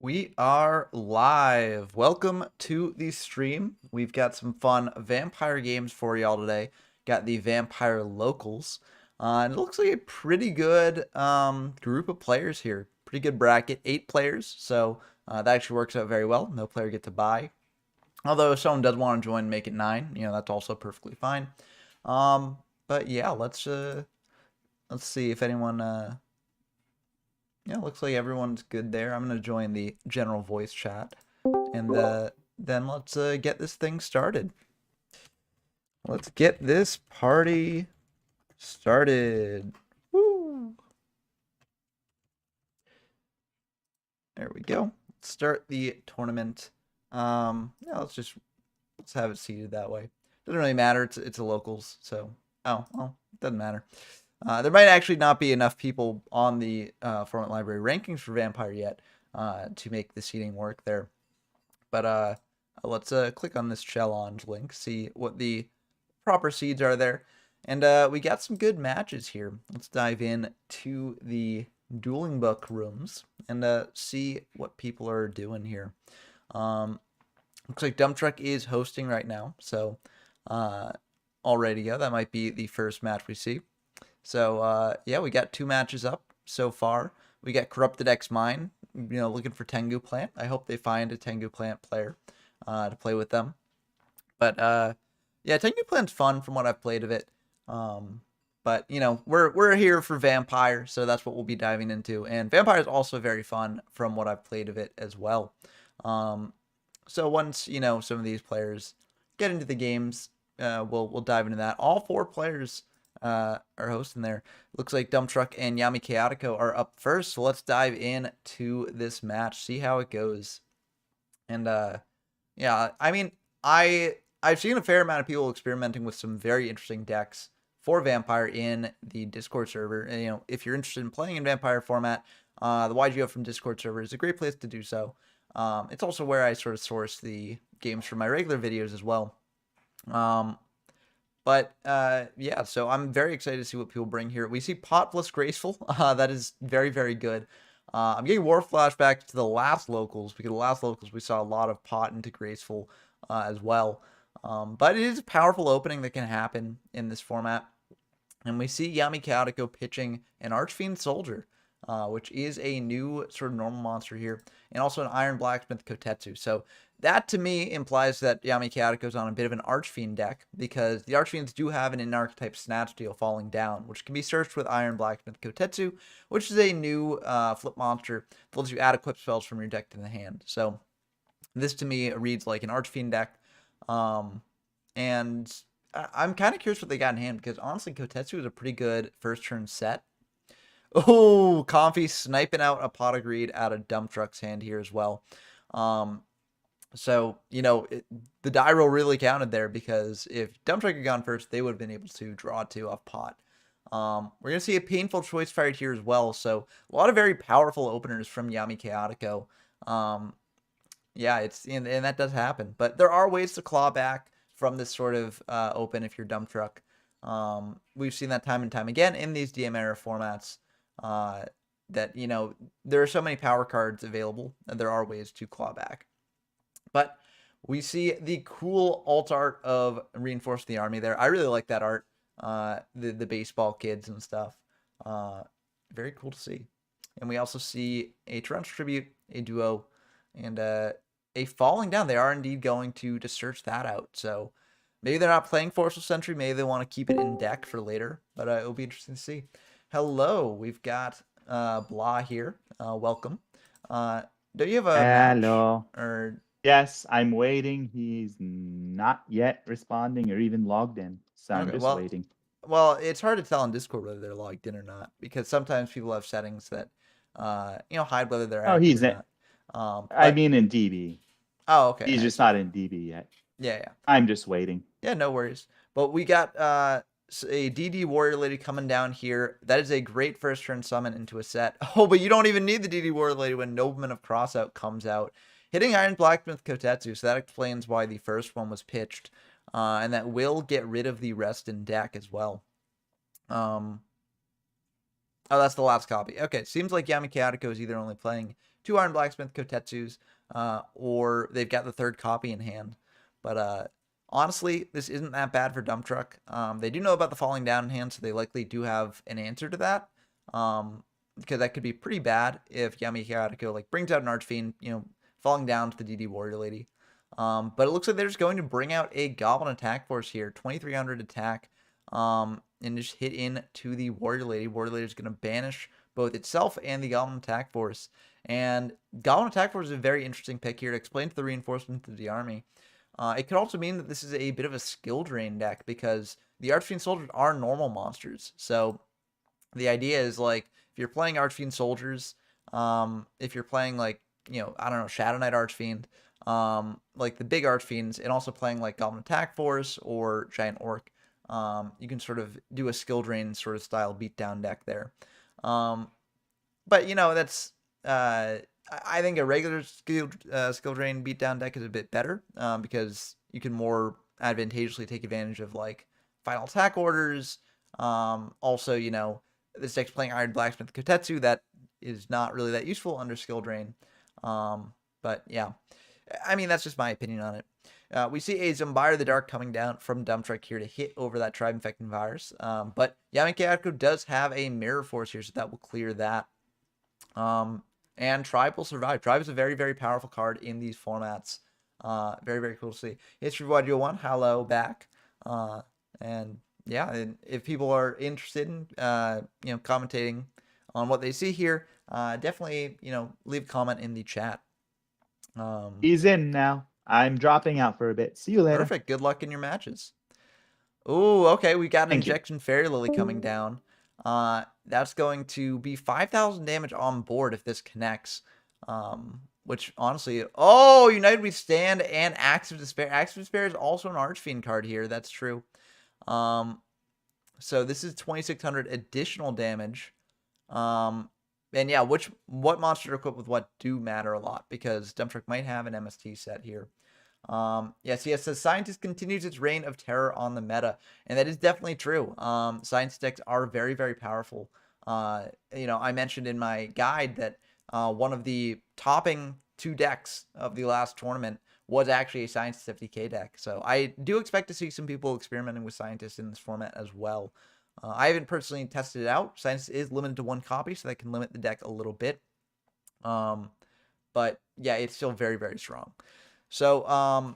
We are live. Welcome to the stream. We've got some fun vampire games for y'all today. Got the vampire locals. And it looks like a pretty good group of players here. Pretty good bracket, 8 players. So that actually works out very well. No player get to buy. Although if someone does want to join, make it 9. That's also perfectly fine. But yeah, let's see if anyone yeah, looks like everyone's good there. I'm going to join the general voice chat. And then let's get this thing started. Let's get this party started. Woo! There we go. Let's start the tournament. Yeah, let's have it seated that way. Doesn't really matter. It's a locals, so well, it doesn't matter. There might actually not be enough people on the format library rankings for Vampire yet to make the seating work there. But let's click on this challenge link, see what the proper seeds are there. And we got some good matches here. Let's dive in to the dueling book rooms and see what people are doing here. Looks like Dump Truck is hosting right now, so alrighty, yeah, that might be the first match we see. So yeah, we got 2 matches up so far. We got Corrupted X Mine, looking for Tengu Plant. I hope they find a Tengu Plant player to play with them. But yeah, Tengu Plant's fun from what I've played of it. But we're here for Vampire, so that's what we'll be diving into. And Vampire is also very fun from what I've played of it as well. So once some of these players get into the games, we'll dive into that. All 4 players are hosting there. Looks like Dump Truck and Yami Chaotico are up first, so let's dive in to this match, see how it goes. And yeah, I mean, I've seen a fair amount of people experimenting with some very interesting decks for Vampire in the Discord server. And, if you're interested in playing in Vampire format, the YGO from Discord server is a great place to do so. It's also where I sort of source the games for my regular videos as well. But yeah, so I'm very excited to see what people bring here. We see Pot plus Graceful. That is very, very good. I'm getting war flashbacks to the last locals, because the last locals we saw a lot of Pot into Graceful as well. But it is a powerful opening that can happen in this format. And we see Yami Chaotico pitching an Archfiend Soldier, which is a new sort of normal monster here, and also an Iron Blacksmith Kotetsu. So that to me implies that Yami Chaotico is on a bit of an Archfiend deck, because the Archfiends do have an in-archetype Snatch Deal Falling Down, which can be searched with Iron Blacksmith Kotetsu, which is a new flip monster that lets you add equip spells from your deck to the hand. So this to me reads like an Archfiend deck. And I'm kind of curious what they got in hand, because honestly, Kotetsu is a pretty good first turn set. Oh, Comfy sniping out a Pot of Greed out of Dump Truck's hand here as well. So, the die roll really counted there, because if Dump Truck had gone first, they would have been able to draw 2 off Pot. We're going to see a Painful Choice fired here as well. So, a lot of very powerful openers from Yami Chaotico. Yeah, and that does happen. But there are ways to claw back from this sort of open if you're Dump Truck. We've seen that time and time again in these DM era formats. That there are so many power cards available, and there are ways to claw back. But we see the cool alt art of Reinforce the Army there. I really like that art. The baseball kids and stuff. Very cool to see. And we also see a Torrential Tribute, a duo, and a Falling Down. They are indeed going to search that out. So maybe they're not playing Forceful Sentry. Maybe they want to keep it in deck for later. But it'll be interesting to see. Hello, we've got Blah here. Welcome. Do you have a match? Hello. Or Yes, I'm waiting. He's not yet responding or even logged in, so I'm okay, just waiting. well, it's hard to tell on Discord whether they're logged in or not, because sometimes people have settings that hide whether they're Oh, active he's or in. not. I mean in DB. Oh, okay, He's just not in DB yet. yeah. I'm just waiting. Yeah, no worries. But we got a DD Warrior Lady coming down here. That is a great first turn summon into a set. Oh, but you don't even need the DD Warrior Lady when Nobleman of Crossout comes out, hitting Iron Blacksmith Kotetsu. So that explains why the first one was pitched, and that will get rid of the rest in deck as well. Oh, that's the last copy. Okay, seems like Yami Kayatiko is either only playing 2 Iron Blacksmith Kotetsus, or they've got the third copy in hand. But honestly, this isn't that bad for Dump Truck. They do know about the falling down in hand, so they likely do have an answer to that. Because that could be pretty bad if Yami Kayatiko like brings out an Archfiend, falling down to the DD Warrior Lady. But it looks like they're just going to bring out a Goblin Attack Force here, 2300 attack. And just hit into the Warrior Lady. Warrior Lady is going to banish both itself and the Goblin Attack Force. And Goblin Attack Force is a very interesting pick here to explain to the reinforcement to the army. It could also mean that this is a bit of a skill drain deck because the Archfiend Soldiers are normal monsters. So the idea is like if you're playing Archfiend Soldiers, if you're playing like, I don't know, Shadow Knight Archfiend, like the big Archfiends, and also playing like Goblin Attack Force or Giant Orc, you can sort of do a skill drain sort of style beatdown deck there. But that's I think a regular skill drain beatdown deck is a bit better because you can more advantageously take advantage of like final attack orders. Also, this deck's playing Iron Blacksmith Kotetsu that is not really that useful under skill drain. But yeah, I mean that's just my opinion on it. We see a Zombire the Dark coming down from Dump Truck here to hit over that Tribe Infecting Virus. But Yami Kayatiko does have a Mirror Force here, so that will clear that. And Tribe will survive. Tribe is a very, very powerful card in these formats. Very, very cool to see. History Wadjo 1, hello back. And yeah, and if people are interested in, commentating on what they see here, definitely, leave a comment in the chat. He's in now. I'm dropping out for a bit. See you later. Perfect. Good luck in your matches. Oh, okay. We got an Thank you. Injection Fairy Lily coming down. That's going to be 5,000 damage on board if this connects. Which honestly, United We Stand and Acts of Despair. Acts of Despair is also an Archfiend card here. That's true. So this is 2,600 additional damage. And yeah, what monster equipped with what do matter a lot because Dump Truck might have an MST set here. Yes, says Scientist continues its reign of terror on the meta, and that is definitely true. Science decks are very, very powerful. I mentioned in my guide that one of the topping 2 decks of the last tournament was actually a Scientist FDK deck. So I do expect to see some people experimenting with Scientists in this format as well. I haven't personally tested it out. Scientist is limited to 1 copy, so that can limit the deck a little bit. But yeah, it's still very, very strong. So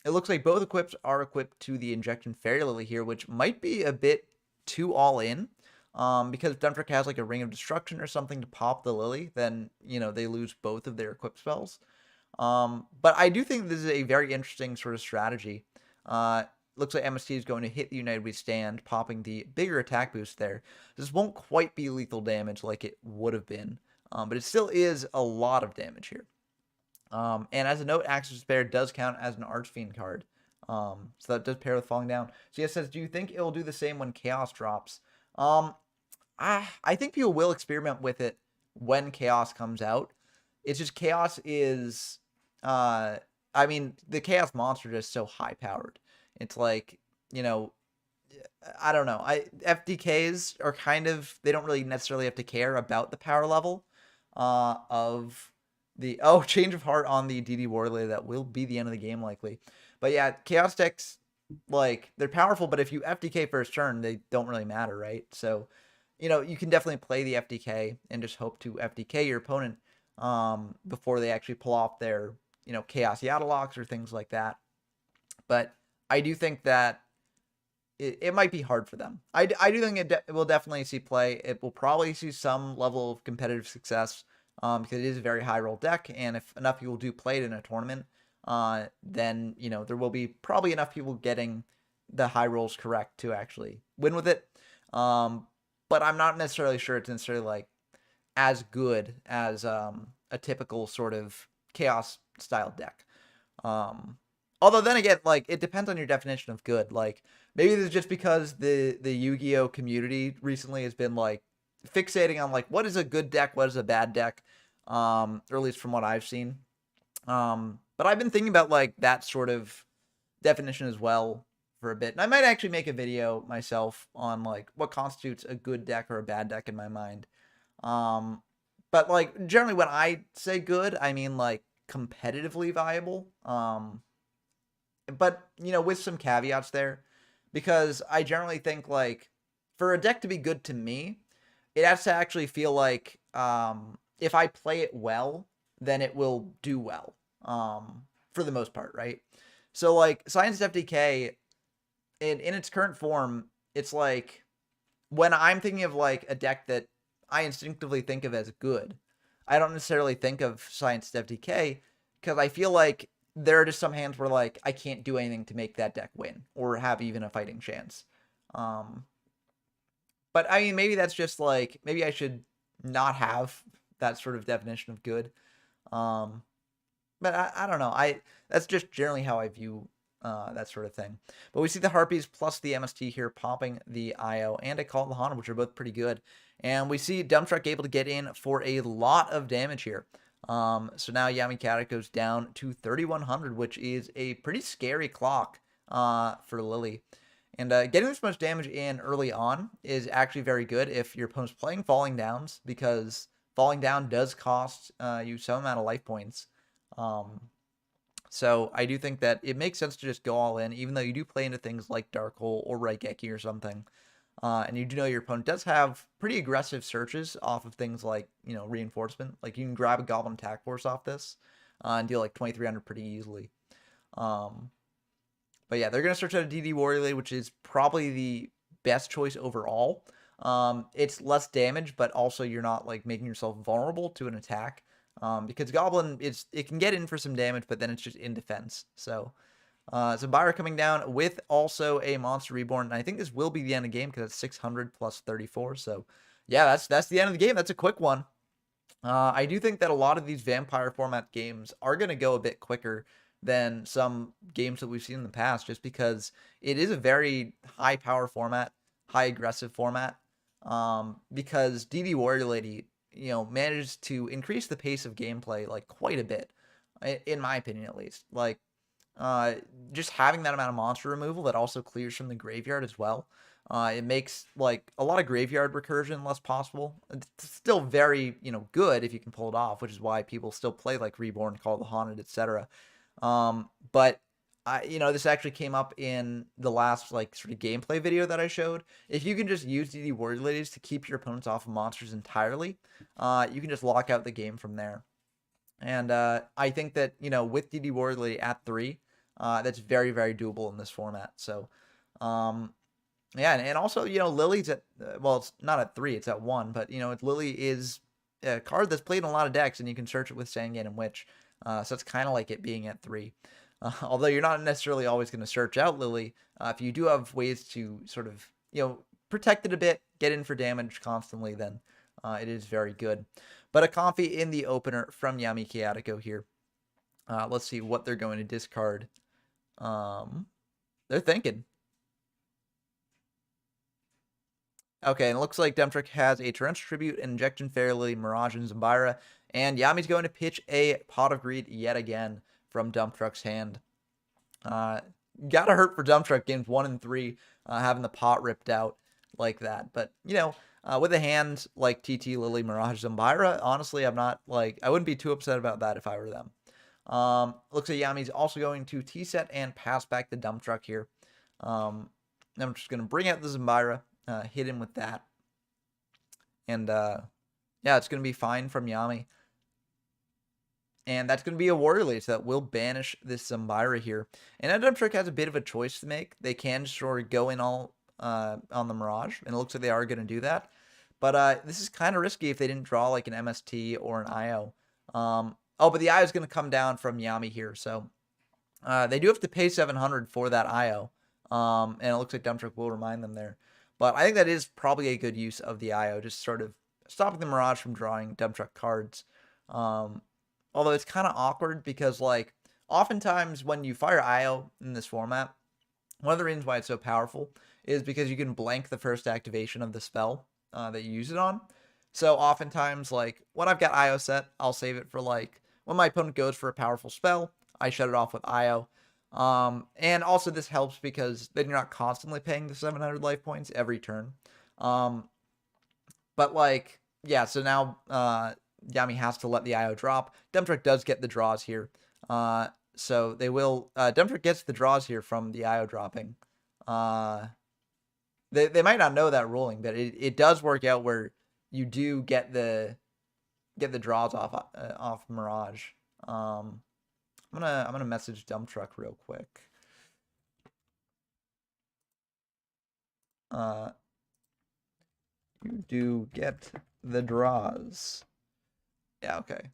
it looks like both equips are equipped to the Injection Fairy Lily here, which might be a bit too all in. Because if Dump Truck has like a Ring of Destruction or something to pop the Lily, then, they lose both of their equipped spells. But I do think this is a very interesting sort of strategy. Looks like MST is going to hit the United We Stand, popping the bigger attack boost there. This won't quite be lethal damage like it would have been, but it still is a lot of damage here. And as a note, Axe of Despair does count as an Archfiend card. So that does pair with Falling Down. So yes, says, do you think it will do the same when Chaos drops? I think people will experiment with it when Chaos comes out. It's just Chaos is, the Chaos monster is so high powered. It's like, I don't know. FDKs are kind of, they don't really necessarily have to care about the power level of the change of heart on the DD Warley. That will be the end of the game likely. But yeah, Chaos decks, like, they're powerful, but if you FDK first turn, they don't really matter, right? So, you can definitely play the FDK and just hope to FDK your opponent before they actually pull off their, Chaos Yattlocks or things like that. But I do think that it might be hard for them. I do think it will definitely see play. It will probably see some level of competitive success because it is a very high roll deck. And if enough people do play it in a tournament, then, there will be probably enough people getting the high rolls correct to actually win with it. But I'm not necessarily sure it's necessarily like as good as a typical sort of Chaos style deck. Although then again, like, it depends on your definition of good. Like, maybe this is just because the Yu-Gi-Oh community recently has been like fixating on like what is a good deck, what is a bad deck, or at least from what I've seen. But I've been thinking about like that sort of definition as well for a bit. And I might actually make a video myself on like what constitutes a good deck or a bad deck in my mind. Um, but like generally when I say good, I mean like competitively viable. But with some caveats there, because I generally think like for a deck to be good to me, it has to actually feel like if I play it well, then it will do well. For the most part, right? So like Science FDK in its current form, it's like when I'm thinking of like a deck that I instinctively think of as good, I don't necessarily think of Science FDK because I feel like there are just some hands where like I can't do anything to make that deck win or have even a fighting chance. Um, but I mean, maybe that's just like maybe I should not have that sort of definition of good. Um, but I don't know. That's just generally how I view that sort of thing. But we see the Harpies plus the MST here popping the IO and a Call of the Haunted, which are both pretty good. And we see Dump Truck able to get in for a lot of damage here. So now Yami Kata goes down to 3,100, which is a pretty scary clock for Lily. And getting this much damage in early on is actually very good if your opponent's playing Falling Downs, because Falling Down does cost you some amount of life points. Um, so I do think that it makes sense to just go all in, even though you do play into things like Dark Hole or Raigeki or something. And you do know your opponent does have pretty aggressive searches off of things like, reinforcement. Like you can grab a Goblin Attack Force off this and deal like 2,300 pretty easily. Um, but yeah, they're going to search out a DD Warrior Lady, which is probably the best choice overall. It's less damage, but also you're not like making yourself vulnerable to an attack. Because Goblin, it can get in for some damage, but then it's just in defense. So Byra coming down with also a Monster Reborn. And I think this will be the end of the game because it's 600 plus 34. So yeah, that's the end of the game. That's a quick one. I do think that a lot of these vampire format games are going to go a bit quicker than some games that we've seen in the past, just because it is a very high power format, high aggressive format. Because DD Warrior Lady, manages to increase the pace of gameplay like quite a bit, in my opinion at least. Like, just having that amount of monster removal that also clears from the graveyard as well. It makes like a lot of graveyard recursion less possible. It's still very, good if you can pull it off, which is why people still play like Reborn, Call of the Haunted, etc. But this actually came up in the last like sort of gameplay video that I showed. If you can just use DD Warrior Ladies to keep your opponents off of monsters entirely, you can just lock out the game from there. And I think that, with DD Warrior Lady at 3, that's very, very doable in this format. So, yeah, and also, Lily's at, well, it's not at 3, it's at 1, but, Lily is a card that's played in a lot of decks, and you can search it with Sangate and Witch. So it's kind of like it being at 3. Although you're not necessarily always going to search out Lily, if you do have ways to sort of, protect it a bit, get in for damage constantly, then it is very good. But a Comfy in the opener from Yami Kayatiko here. Let's see what they're going to discard. They're thinking. Okay, and it looks like Demtrick has a Torrential Tribute, Injection Fairly, Mirage, and Zambira. And Yami's going to pitch a Pot of Greed yet again from Dump Truck's hand. Gotta hurt for Dump Truck games 1 and 3, having the pot ripped out like that. But, with a hand like TT, Lily, Mirage, Zambira, honestly, I wouldn't be too upset about that if I were them. Looks like Yami's also going to T-set and pass back the Dump Truck here. I'm just going to bring out the Zambira, hit him with that. And, yeah, it's going to be fine from Yami. And that's going to be a Warrior Lady, so that will banish this Zambira here. And Dump Truck has a bit of a choice to make. They can just sort of go in all on the Mirage, and it looks like they are going to do that. But this is kind of risky if they didn't draw like an MST or an IO. But the IO is going to come down from Yami here, so they do have to pay 700 for that IO. And it looks like Dump Truck will remind them there. But I think that is probably a good use of the IO, just sort of stopping the Mirage from drawing Dump Truck cards. Although it's kind of awkward because, like, oftentimes when you fire IO in this format, one of the reasons why it's so powerful is because you can blank the first activation of the spell that you use it on. So oftentimes, like, when I've got IO set, I'll save it for, like, when my opponent goes for a powerful spell, I shut it off with IO. And also this helps because then you're not constantly paying the 700 life points every turn. But like, yeah, so now Yami has to let the IO drop. Dump does get the draws here. So they will Dump gets the draws here from the IO dropping. They might not know that ruling, but it does work out where you do get the draws off Mirage. I'm gonna message Dump Truck real quick. You do get the draws. Yeah, okay.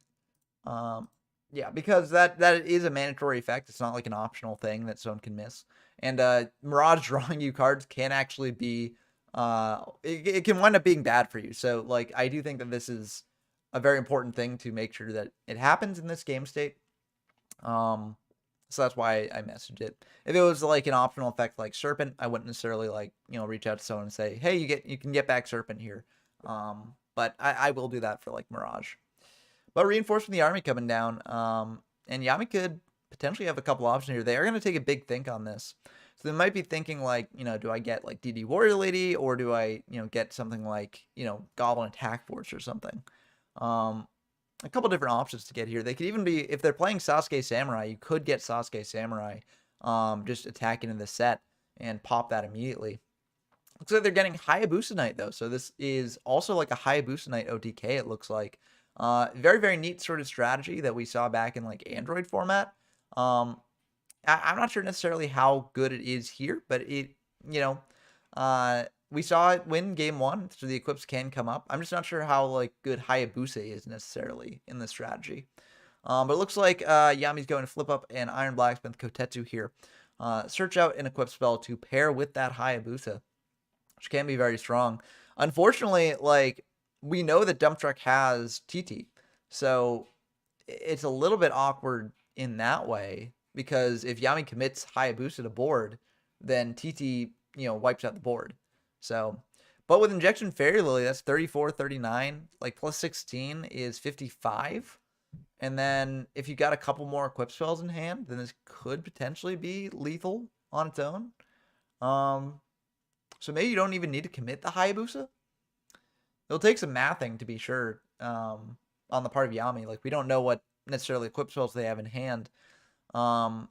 Yeah, because that is a mandatory effect. It's not like an optional thing that someone can miss. And Mirage drawing you cards can actually be it can wind up being bad for you. So like I do think that this is a very important thing to make sure that it happens in this game state. So that's why I messaged it. If it was like an optional effect like Serpent, I wouldn't necessarily like, reach out to someone and say, hey, you can get back Serpent here. But I will do that for like Mirage. But reinforcing the army coming down, and Yami could potentially have a couple options here. They are going to take a big think on this. So they might be thinking like, do I get like DD Warrior Lady or do I, get something like, Goblin Attack Force or something? A couple different options to get here. They could even be, if they're playing Sasuke Samurai, you could get Sasuke Samurai, just attack into the set and pop that immediately. Looks like they're getting Hayabusa Knight though, so this is also like a Hayabusa Knight OTK. It looks like very very neat sort of strategy that we saw back in like Android format. I'm not sure necessarily how good it is here, but it we saw it win game 1, so the equips can come up. I'm just not sure how like good Hayabusa is necessarily in this strategy. But it looks like Yami's going to flip up an Iron Blacksmith Kotetsu here. Search out an equip spell to pair with that Hayabusa, which can be very strong. Unfortunately, like we know that Dump Truck has TT, so it's a little bit awkward in that way because if Yami commits Hayabusa to board, then TT wipes out the board. So, but with Injection Fairy Lily, that's 34, 39. Like plus 16 is 55. And then if you got a couple more equip spells in hand, then this could potentially be lethal on its own. So maybe you don't even need to commit the Hayabusa. It'll take some mathing to be sure on the part of Yami. Like we don't know what necessarily equip spells they have in hand. But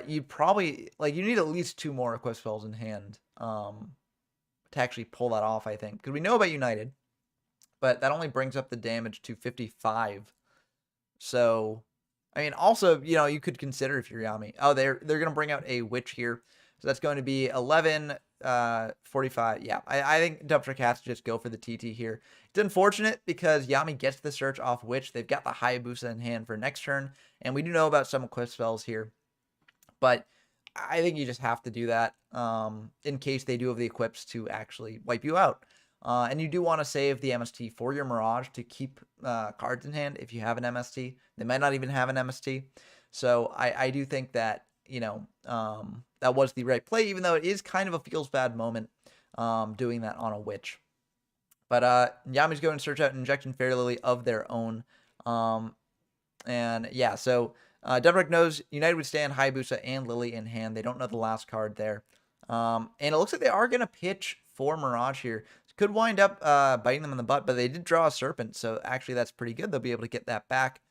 you probably you need at least 2 more equip spells in hand to actually pull that off, I think. Because we know about United, but that only brings up the damage to 55. So, I mean, also, you could consider if you're Yami. Oh, they're going to bring out a Witch here. So that's going to be 11, 45. Yeah, I think Dump Truck has to just go for the TT here. It's unfortunate because Yami gets the search off Witch. They've got the Hayabusa in hand for next turn. And we do know about some equip spells here. But I think you just have to do that in case they do have the equips to actually wipe you out. And you do want to save the MST for your Mirage to keep cards in hand if you have an MST. They might not even have an MST. So I do think that, that was the right play, even though it is kind of a feels bad moment doing that on a Witch. But Yami's going to search out Injection Fairy Lily of their own. And yeah, so Dump knows United would stand Hayabusa and Lily in hand. They don't know the last card there. And it looks like they are going to pitch for Mirage here. Could wind up biting them in the butt, but they did draw a Serpent, so actually that's pretty good. They'll be able to get that back.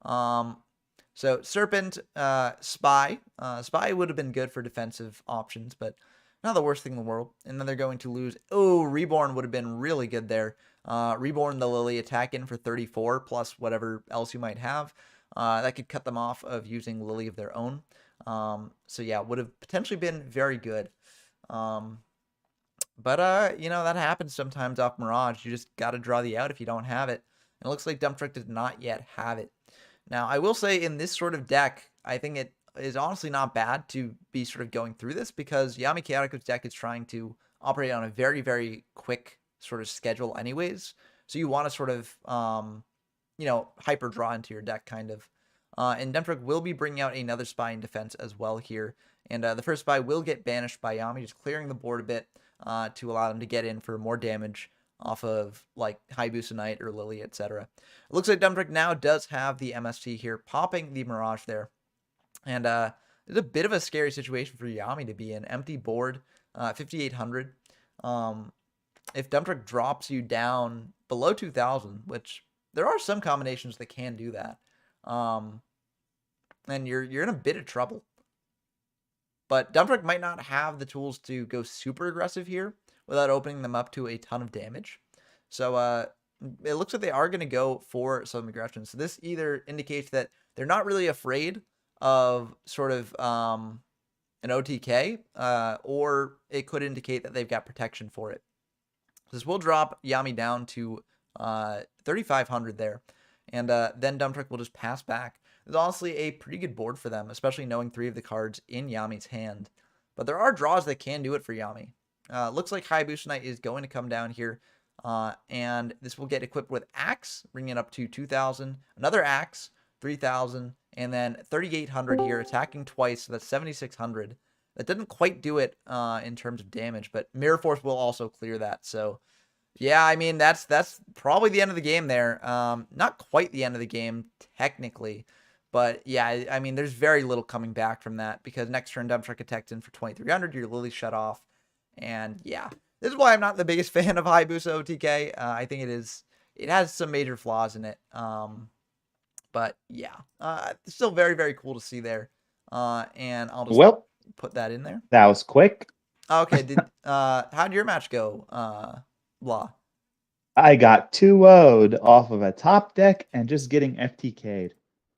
So Serpent, Spy. Spy would have been good for defensive options, but not the worst thing in the world. And then they're going to lose. Oh, Reborn would have been really good there. Reborn the Lily, attack in for 34 plus whatever else you might have. That could cut them off of using Lily of their own. So yeah, would have potentially been very good. But that happens sometimes off Mirage. You just got to draw the out if you don't have it. And it looks like Dump Truck does not yet have it. Now, I will say in this sort of deck, I think it is honestly not bad to be sort of going through this because Yami Chaotic's deck is trying to operate on a very, very quick sort of schedule anyways. So you want to sort of, hyper draw into your deck kind of. And Dump Truck will be bringing out another Spy in defense as well here. And the first Spy will get banished by Yami, just clearing the board a bit to allow them to get in for more damage off of like Hayabusa Knight or Lily, etc. It looks like Dump Truck now does have the MST here, popping the Mirage there. And it's a bit of a scary situation for Yami to be in. Empty board, 5,800. If Dump Truck drops you down below 2,000, which there are some combinations that can do that, and you're in a bit of trouble. But Dump Truck might not have the tools to go super aggressive here without opening them up to a ton of damage. So it looks like they are going to go for some aggression. So this either indicates that they're not really afraid of sort of an OTK, or it could indicate that they've got protection for it. This will drop Yami down to 3,500 there, and then Dump Truck will just pass back. It's honestly a pretty good board for them, especially knowing 3 of the cards in Yami's hand. But there are draws that can do it for Yami. Looks like Hayabusa Knight is going to come down here, and this will get equipped with Axe, bringing it up to 2,000. Another Axe, 3,000, and then 3,800 here, attacking twice, so that's 7,600. That didn't quite do it in terms of damage, but Mirror Force will also clear that. So, yeah, I mean, that's probably the end of the game there. Not quite the end of the game, technically. But, yeah, I mean, there's very little coming back from that because next turn, Dump Truck attacks in for 2,300. Your Lily shut off. And, yeah, this is why I'm not the biggest fan of Hayabusa OTK. I think it has some major flaws in it. But, yeah, still very, very cool to see there. And I'll just put that in there. That was quick. Okay, how'd your match go, Blah? I got 2-0'd off of a top deck and just getting FTK'd.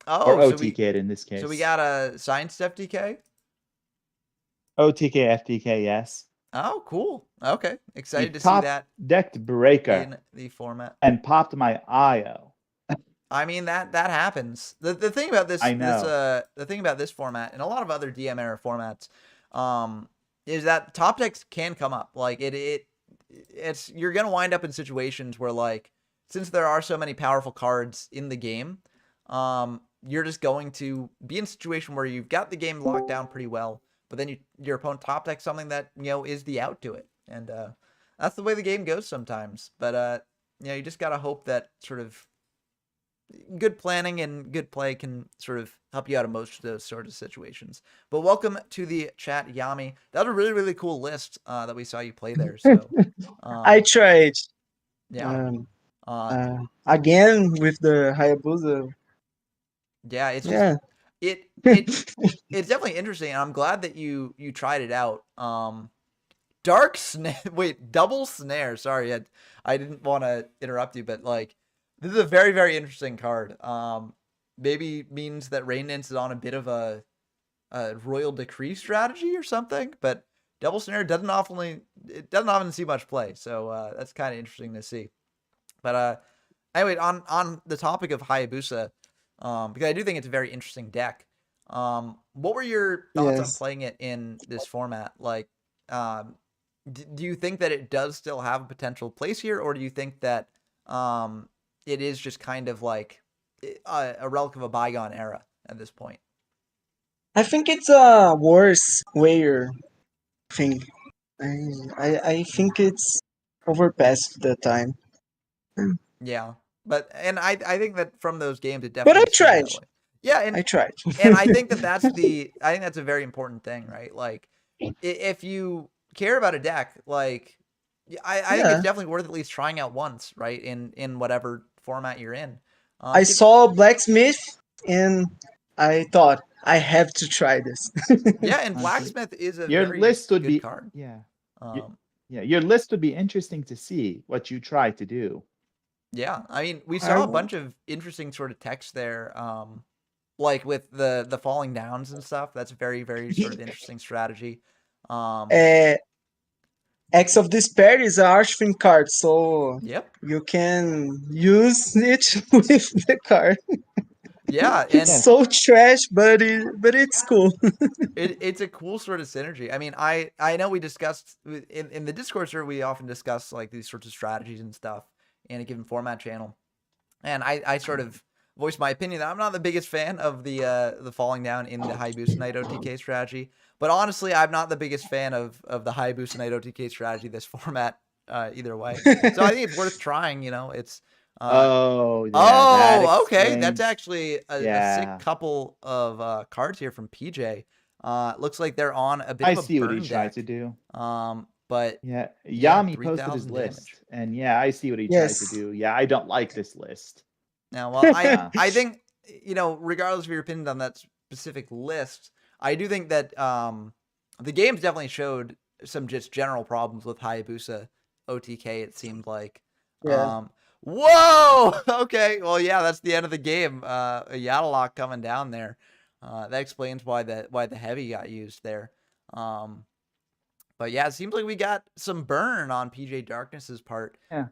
Or OTK'd in this case. So we got a Science FTK? OTK, FTK, yes. Oh, cool. Okay. Excited to see that. Decked Breaker in the format. And popped my IO. I mean, that happens. The thing about this, the thing about this format and a lot of other DM era formats, is that top decks can come up. Like it's you're gonna wind up in situations where, like, since there are so many powerful cards in the game, you're just going to be in a situation where you've got the game locked down pretty well, but then your opponent top decks something that, you know, is the out to it, and that's the way the game goes sometimes. But you know, you just gotta hope that sort of good planning and good play can sort of help you out of most of those sort of situations. But welcome to the chat, Yami. That was a really, really cool list that we saw you play there. So I tried. Yeah. Again with the Hayabusa. Yeah, it's just it's definitely interesting, and I'm glad that you tried it out. Dark snare. Wait, double snare. Sorry, I didn't want to interrupt you, but like, this is a very, very interesting card. Maybe means that Rain Dance is on a bit of a Royal Decree strategy or something, but double snare doesn't often see much play, so that's kind of interesting to see. But anyway, on the topic of Hayabusa, because I do think it's a very interesting deck. What were your thoughts on playing it in this format? Like, do you think that it does still have a potential place here, or do you think that it is just kind of like a relic of a bygone era at this point? I think it's a worse wayer thing. I think it's overpassed the time. Yeah, but I think that from those games it definitely. But I tried. That way. Yeah, and I tried. And I think that's a very important thing, right? Like, if you care about a deck, like, I think it's definitely worth at least trying out once, right? In whatever format you're in. I saw Blacksmith and I thought I have to try this. Yeah, and Blacksmith is a your very list would good be card. Yeah. Your list would be interesting to see what you try to do. Yeah, I mean, we saw a bunch of interesting sort of text there, like with the falling downs and stuff. That's a very, very sort of interesting strategy. X of Despair is an Archfiend card, so you can use it with the card. Yeah, it's so trash, but it's cool. It's a cool sort of synergy. I mean, I know we discussed in the Discord server, we often discuss like these sorts of strategies and stuff in a given format channel, and I sort of voiced my opinion that I'm not the biggest fan of the falling down in the Hayabusa Knight OTK strategy. But honestly, I'm not the biggest fan of the Hayabusa Knight OTK strategy this format either way. So I think it's worth trying. You know, it's okay. That's actually a sick couple of cards here from PJ. Looks like they're on a bit I of a see what he burn tried deck. to do. But Yeah, yeah, Yami posted his 3,000 damage. list, and yeah, I see what he tried to Yes. do. Yeah, I don't like this list. Now, well, Uh, I think, regardless of your opinion on that specific list, I do think that the games definitely showed some just general problems with Hayabusa OTK. It seemed like. Yeah. Whoa! Okay, well, yeah, that's the end of the game. A Yadalock coming down there. That explains why the heavy got used there. But yeah, it seems like we got some burn on PJ Darkness's part. yeah.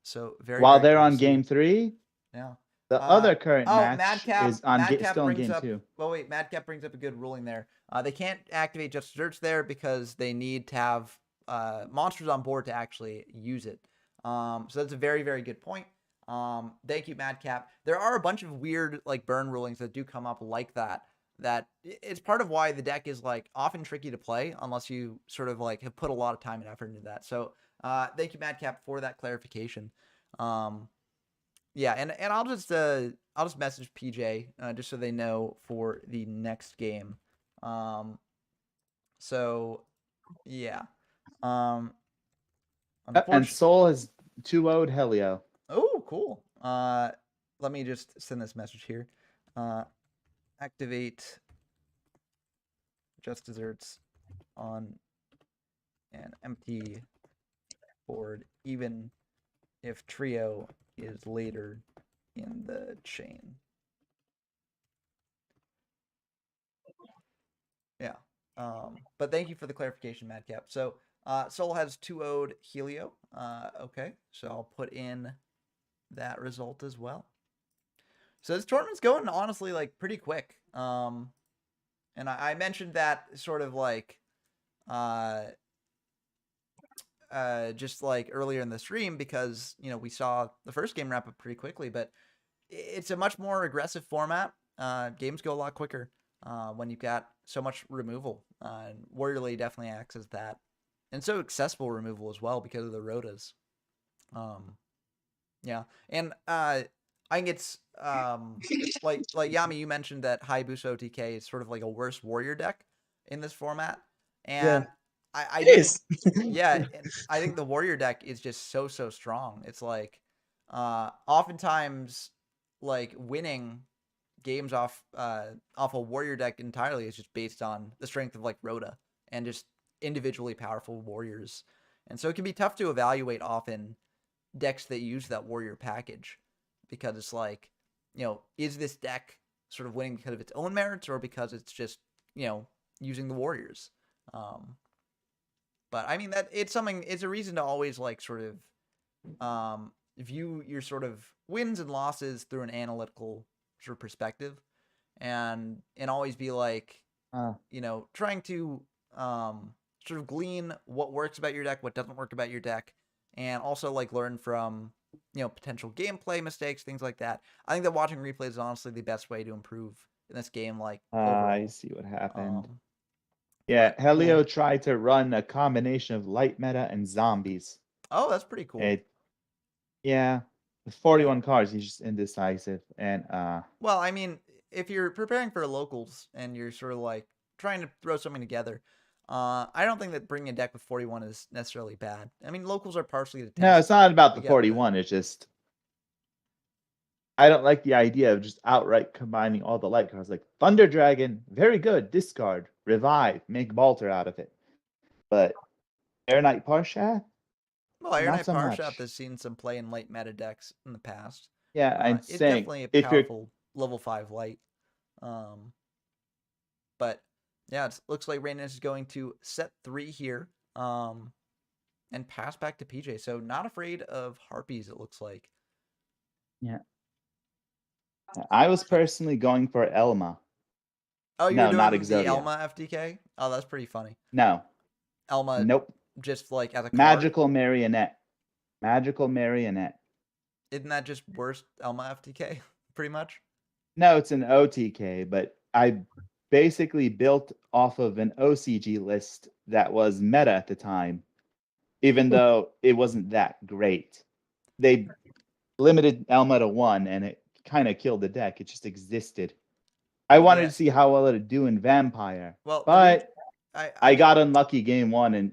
So very, While very they're cool to on see. game 3, Yeah. the other current Oh, match Madcap. is on Madcap still in brings game up. 2. Well, wait. Madcap brings up a good ruling there. They can't activate Just Desserts there because they need to have monsters on board to actually use it. So that's a very, very good point. Thank you, Madcap. There are a bunch of weird like burn rulings that do come up like that. That it's part of why the deck is like often tricky to play unless you sort of like have put a lot of time and effort into that. So thank you, Madcap, for that clarification. Yeah, and I'll just message PJ just so they know for the next game. Um, so yeah. Um, And unfortunately, Soul has 2-0'd Helio. oh, cool. Let me just send this message here. Activate Just Desserts on an empty board, even if trio is later in the chain. Yeah. But thank you for the clarification, Madcap. So Soul has 2-0'd Helio. Okay, so I'll put in that result as well. So this tournament's going honestly like pretty quick. And I mentioned that sort of like uh just like earlier in the stream because we saw the first game wrap up pretty quickly, but it's a much more aggressive format. Games go a lot quicker when you've got so much removal. And Warrior Lady definitely acts as that, and so accessible removal as well because of the rotas. Yeah, and I think it's like Yami, you mentioned that Hayabusa OTK is sort of like a worse warrior deck in this format, Yeah. and I It do is. yeah, and I think the warrior deck is just so strong. It's like oftentimes like winning games off a warrior deck entirely is just based on the strength of like Rhoda and just individually powerful warriors. And so it can be tough to evaluate often decks that use that warrior package because it's like, is this deck sort of winning because of its own merits or because it's just, using the warriors? But I mean that it's a reason to always like sort of view your sort of wins and losses through an analytical sort of perspective and always be like, Uh, trying to sort of glean what works about your deck, what doesn't work about your deck, and also like learn from potential gameplay mistakes, things like that. I think that watching replays is honestly the best way to improve in this game, like I overall. see what happened. Um, Yeah, but Helio cool. tried to run a combination of light meta and zombies. Oh, that's pretty cool. Yeah, with Yeah. 41 cards, he's just indecisive. And Well, I mean, if you're preparing for locals and you're sort of like trying to throw something together, I don't think that bringing a deck with 41 is necessarily bad. I mean, locals are partially to no, test. it's not about I the get that. 41. It's just I don't like the idea of just outright combining all the light cards. Like Thunder Dragon, very good. Discard, revive, make Balter out of it. But Air Knight Parshat, Well, Iron not Knight so Powershot much. has seen some play in late meta decks in the past. Yeah, I'm It's saying definitely a if you're powerful level 5 light. Um, but yeah, it looks like Reyna is going to set 3 here and pass back to PJ. So not afraid of Harpies, it looks like. yeah, I was personally going for Elma. Oh, you're No, not doing the Exodia. Elma FTK? Oh, that's pretty funny. No, Elma nope. just like as a card? Magical Marionette. Magical Marionette. Isn't that just worst Elma FTK? Pretty much? No, it's an OTK, but I basically built off of an OCG list that was meta at the time, even though it wasn't that great. They limited Elma to 1 and it kind of killed the deck. It just existed. I wanted Yeah. to see how well it'd do in Vampire, Well, the reason but I I mean, got unlucky game 1 and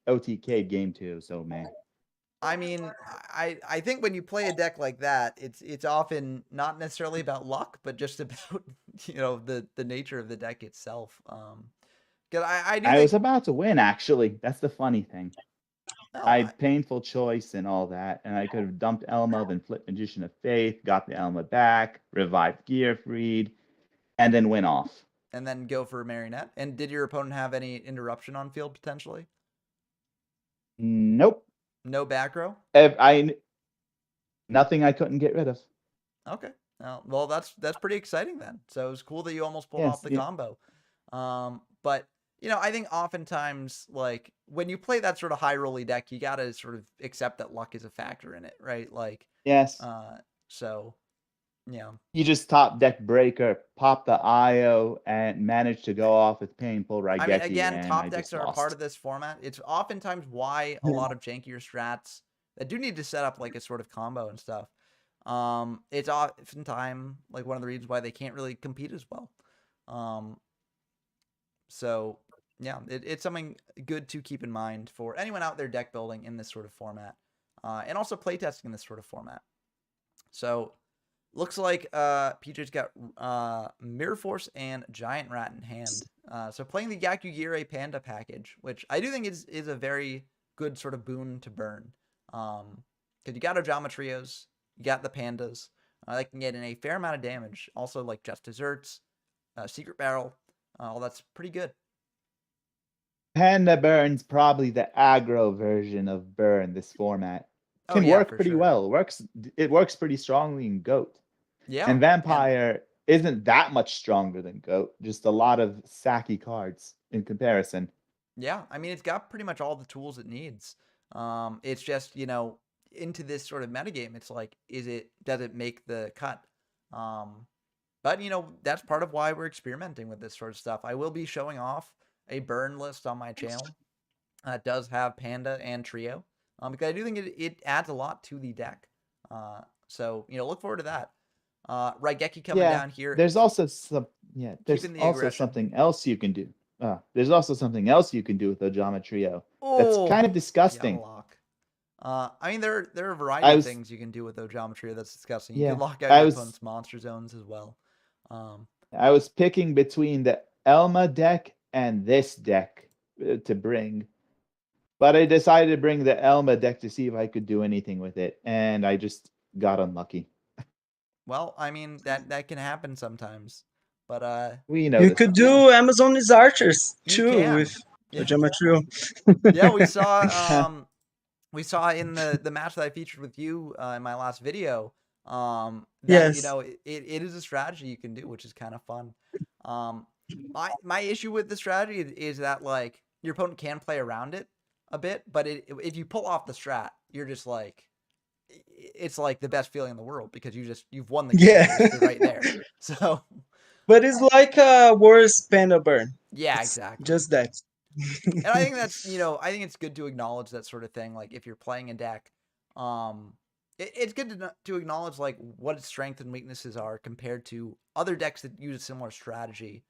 OTK game 2, so man. I think when you play a deck like that, it's often not necessarily about luck, but just about the nature of the deck itself. Because I do I was think about to win, actually. That's the funny thing. no, I had painful choice and all that, and I could have dumped Elma, then flipped Magician of Faith, got the Elma back, revived Gearfried, and then went off. and then go for a marionette. And did your opponent have any interruption on field potentially? Nope. No back row. Nothing I couldn't get rid of. Okay. Well, that's pretty exciting then. So it was cool that you almost pulled off Yes, the yeah. combo. But I think oftentimes like when you play that sort of high rolly deck, you gotta sort of accept that luck is a factor in it, right? Like, Yes. so yeah. You just top deck breaker, pop the IO, and manage to go off with painful I mean, Raigeki, again, and I top decks just are a part lost. of this format. It's oftentimes why a lot of jankier strats that do need to set up like a sort of combo and stuff. It's oftentimes like one of the reasons why they can't really compete as well. So yeah, it's something good to keep in mind for anyone out there deck building in this sort of format, and also playtesting in this sort of format. So looks like PJ's got Mirror Force and Giant Rat in hand. So playing the Yakugire Panda package, which I do think is a very good sort of boon to burn. Because you got Ojama Trios, you got the Pandas. They can get in a fair amount of damage. Also, like Just Desserts, Secret Barrel, all that's pretty good. Panda Burn's probably the aggro version of Burn this format. Oh Can yeah, work for pretty sure. well. It works pretty strongly in Goat. Yeah, And Vampire isn't that much stronger than Goat, just a lot of sacky cards in comparison. yeah. I mean, it's got pretty much all the tools it needs. It's just into this sort of metagame. It's like, does it make the cut? But that's part of why we're experimenting with this sort of stuff. I will be showing off a burn list on my channel. It does have Panda and Trio, because I do think it adds a lot to the deck. So look forward to that. Raigeki coming down here, There's also there's keeping the also aggression. something else you can do. There's also something else you can do with Ojama Trio. That's Oh, kind of disgusting. lock. I mean, there are a variety I of was things you can do with Geometry that's disgusting. You yeah, can lock out I your was opponent's monster zones as well. Um, I was picking between the Elma deck and this deck to bring. But I decided to bring the Elma deck to see if I could do anything with it, and I just got unlucky. well, I mean that can happen sometimes, but We know You this could already. do Amazon's Archers you too with can. Yeah, Ojama Trio. yeah. We saw in the match that I featured with you in my last video, that Yes. it is a strategy you can do, which is kind of fun. My issue with the strategy is that like your opponent can play around it a bit, but if you pull off the strat, you're just like it's like the best feeling in the world because you've won the game. Yeah. You're right there. So But it's like a worse Panda Burn. yeah, It's exactly. just that. And I think that's I think it's good to acknowledge that sort of thing. Like if you're playing a deck, it's good to acknowledge like what its strengths and weaknesses are compared to other decks that use a similar strategy,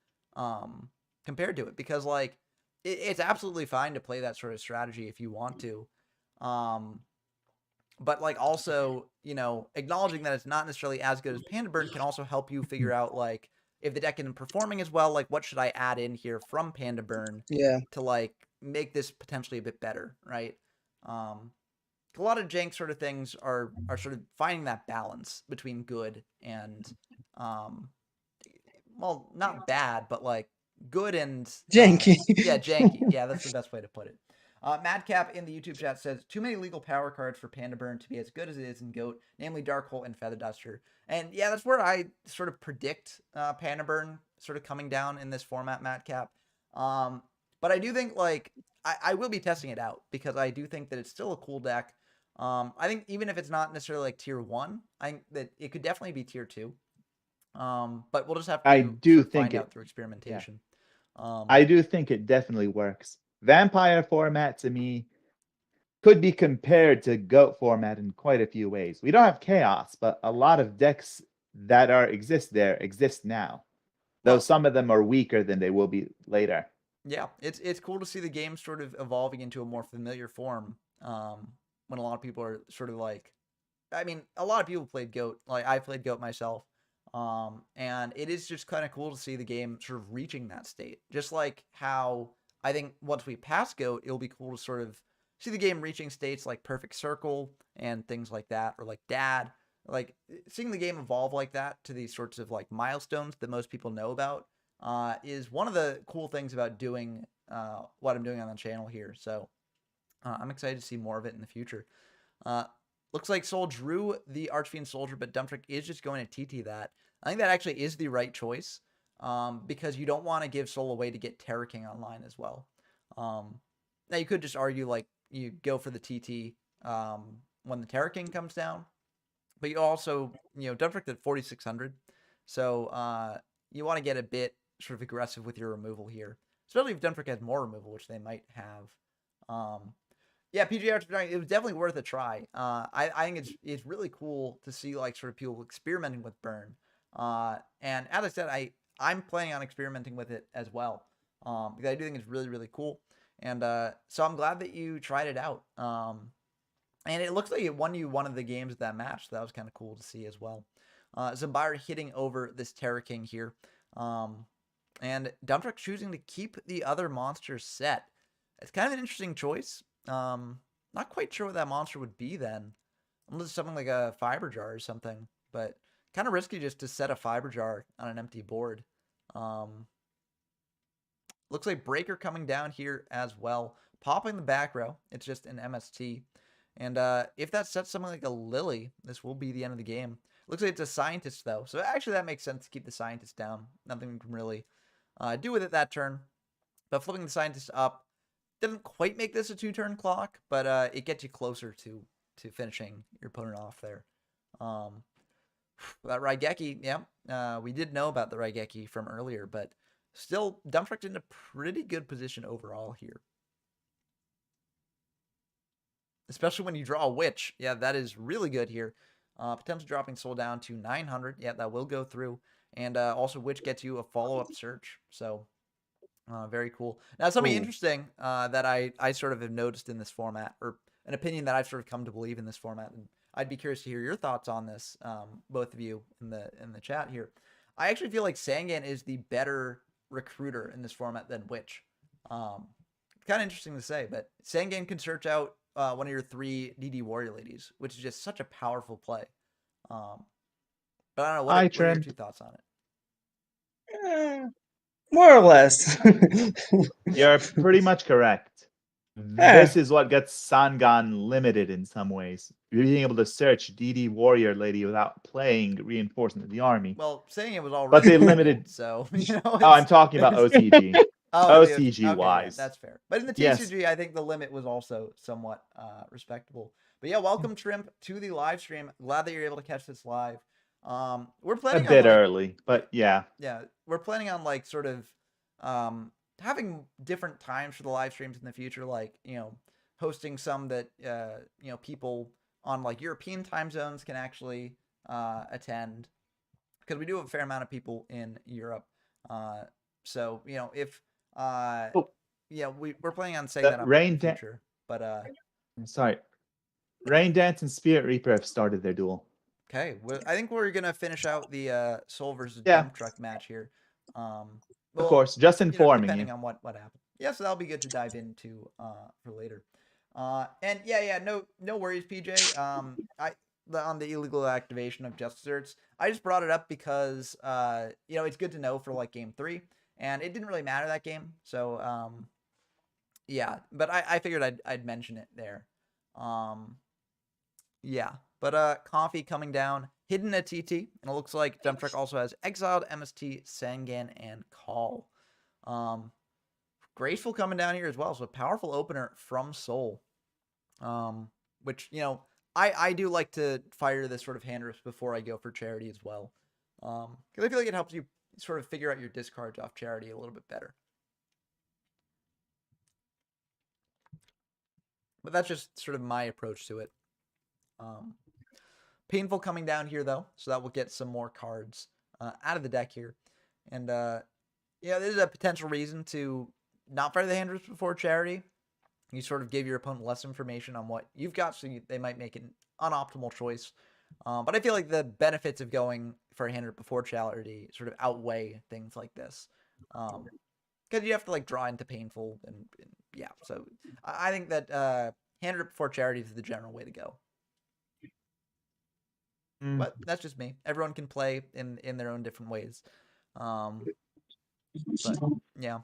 compared to it because like it's absolutely fine to play that sort of strategy if you want to, but like also acknowledging that it's not necessarily as good as Panda Burn can also help you figure out like if the deck isn't performing as well, like what should I add in here from Panda Burn Yeah. to like make this potentially a bit better, right? A lot of jank sort of things are sort of finding that balance between good and um well, not bad, but like good and Janky. yeah, janky. Yeah, that's the best way to put it. Madcap in the YouTube chat says too many legal power cards for Panda Burn to be as good as it is in Goat, namely Dark Hole and Feather Duster. And yeah, that's where I sort of predict Panda Burn sort of coming down in this format, Madcap. But I do think like I will be testing it out because I do think that it's still a cool deck. I think even if it's not necessarily like tier 1, I think that it could definitely be tier 2. But we'll just have I to do sort of think find out it. through Yeah, experimentation. I do think it definitely works. Vampire format to me could be compared to Goat format in quite a few ways. We don't have chaos, but a lot of decks that exist there exist now. though Well, some of them are weaker than they will be later. yeah, it's cool to see the game sort of evolving into a more familiar form. When a lot of people are sort of like, I mean, a lot of people played Goat. Like I played Goat myself. And it is just kind of cool to see the game sort of reaching that state. Just like how I think once we pass Goat, it'll be cool to sort of see the game reaching states like Perfect Circle and things like that, or like Dad. Like seeing the game evolve like that to these sorts of like milestones that most people know about is one of the cool things about doing what I'm doing on the channel here. So I'm excited to see more of it in the future. Uh, looks like Soul drew the Archfiend Soldier, but Dumptrick is just going to TT that. I think that actually is the right choice because you don't want to give Soul away to get Terra King online as well. Now, you could just argue like you go for the TT when the Terra King comes down, but you also, Dumptrick at 4,600. So you want to get a bit sort of aggressive with your removal here, especially if Dumptrick has more removal, which they might have. Yeah, PGR, it was definitely worth a try. I think it's really cool to see like sort of people experimenting with burn. And as I said, I'm planning on experimenting with it as well. Because I do think it's really, really cool. And so I'm glad that you tried it out. And it looks like it won you one of the games of that match. So that was kind of cool to see as well. Zambara hitting over this Terra King here. And Dumptruck choosing to keep the other monsters set. It's kind of an interesting choice. Not quite sure what that monster would be then. Unless it's something like a fiber jar or something. But kind of risky just to set a fiber jar on an empty board. Looks like Breaker coming down here as well. Popping the back row. It's just an MST. And if that sets something like a Lily, this will be the end of the game. Looks like it's a Scientist, though. So actually that makes sense to keep the Scientist down. Nothing we can really do with it that turn. But flipping the Scientist up doesn't quite make this a 2-turn clock, but it gets you closer to finishing your opponent off there. That Raigeki, yeah, we did know about the Raigeki from earlier, but still, Dumptruck's in a pretty good position overall here. Especially when you draw a Witch. Yeah, that is really good here. Potentially dropping Soul down to 900. Yeah, that will go through. And also, Witch gets you a follow-up search. So, very cool. Now, something interesting that I sort of have noticed in this format, or an opinion that I've sort of come to believe in this format, and I'd be curious to hear your thoughts on this, both of you in the chat here. I actually feel like Sangan is the better recruiter in this format than Witch. Kind of interesting to say, but Sangan can search out one of your 3 DD Warrior Ladies, which is just such a powerful play. But I don't know, what are your 2 thoughts on it? More or less. You're pretty much correct. This is what gets Sangan limited in some ways. Being able to search DD Warrior Lady without playing Reinforcement of the Army. Well, saying it was already but they limited. So Oh, I'm talking about OCG. OCG okay, wise, yeah, that's fair. But in the yes. TCG, I think the limit was also somewhat respectable. But yeah, welcome Trimp to the live stream. Glad that you're able to catch this live. We're planning a bit on, like, early, but yeah. Yeah, we're planning on like sort of having different times for the live streams in the future, like, hosting some that people on like European time zones can actually attend, because we do have a fair amount of people in Europe. So if we're planning on setting that up in the future. But sorry, Rain Dance and Spirit Reaper have started their duel. Okay, well, I think we're gonna finish out the Soul versus Dump Truck match here. Well, of course, just informing depending you. on what happened. Yeah, so that'll be good to dive into for later. And yeah, no worries, PJ. On the illegal activation of Justice Certs, I just brought it up because it's good to know for like game 3, and it didn't really matter that game. So yeah, but I figured I'd mention it there. Yeah, but Coffee coming down, hidden at TT, and it looks like Dump Truck also has Exiled, MST, Sangan, and Call. Graceful coming down here as well, so a powerful opener from Soul. Which, I do like to fire this sort of hand rips before I go for Charity as well. Because I feel like it helps you sort of figure out your discards off Charity a little bit better. But that's just sort of my approach to it. Painful coming down here, though, so that will get some more cards out of the deck here. And there's a potential reason to not fire the hand rips before charity. You sort of give your opponent less information on what you've got, so they might make an unoptimal choice. But I feel like the benefits of going for a hand rip before charity sort of outweigh things like this. Because you have to like draw into painful and yeah. So I think that hand rip before charity is the general way to go. Mm. But that's just me. Everyone can play in their own different ways. But yeah.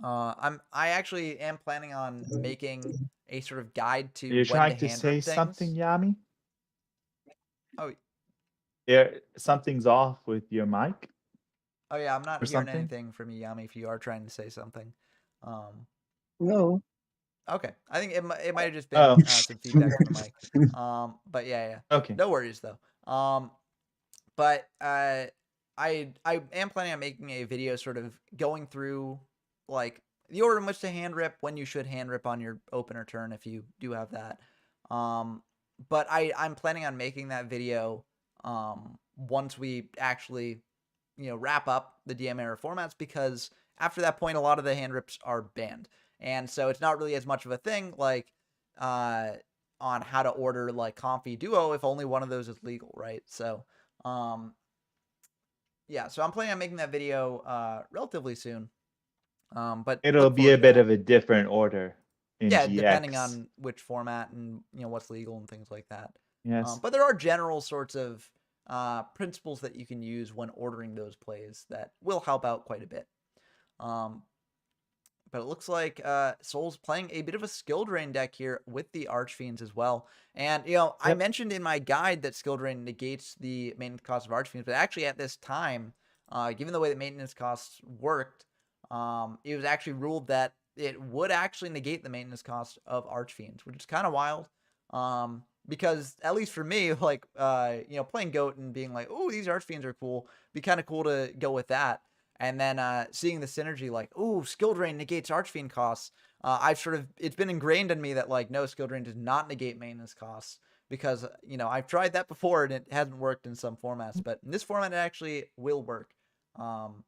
I actually am planning on making a sort of guide Are to you when trying to to hand say rip something, things. Yami? Oh, Something's off with your mic oh yeah, I'm not or hearing something? anything from you, Yami. If you are trying to say something, No. okay. I think it might have just Oh, been some feedback from the mic. But yeah, okay. no worries though. But I am planning on making a video sort of going through like the order in which to hand rip, when you should hand rip on your opener turn if you do have that. But I'm planning on making that video once we actually wrap up the DM era formats, because after that point a lot of the hand rips are banned. And so it's not really as much of a thing like uh on how to order like Comfy Duo if only one of those is legal, right? So um, yeah, so I'm planning on making that video relatively soon. But It'll look be forward a to bit that. of a different order in Yeah, depending GX. on which format and what's legal and things like that. Yes. But there are general sorts of principles that you can use when ordering those plays that will help out quite a bit. Um, but it looks like Soul's playing a bit of a skill drain deck here with the Archfiends as well. And, I Yep. mentioned in my guide that skill drain negates the maintenance cost of Archfiends, but actually at this time, given the way that maintenance costs worked, it was actually ruled that it would actually negate the maintenance cost of Archfiends, which is kind of wild. Because at least for me, like, playing Goat and being like, oh, these Archfiends are cool, be kind of cool to go with that. And then seeing the synergy, like, ooh, skill drain negates Archfiend costs. It's been ingrained in me that like, no, skill drain does not negate maintenance costs, because I've tried that before and it hasn't worked in some formats, but in this format it actually will work. Um,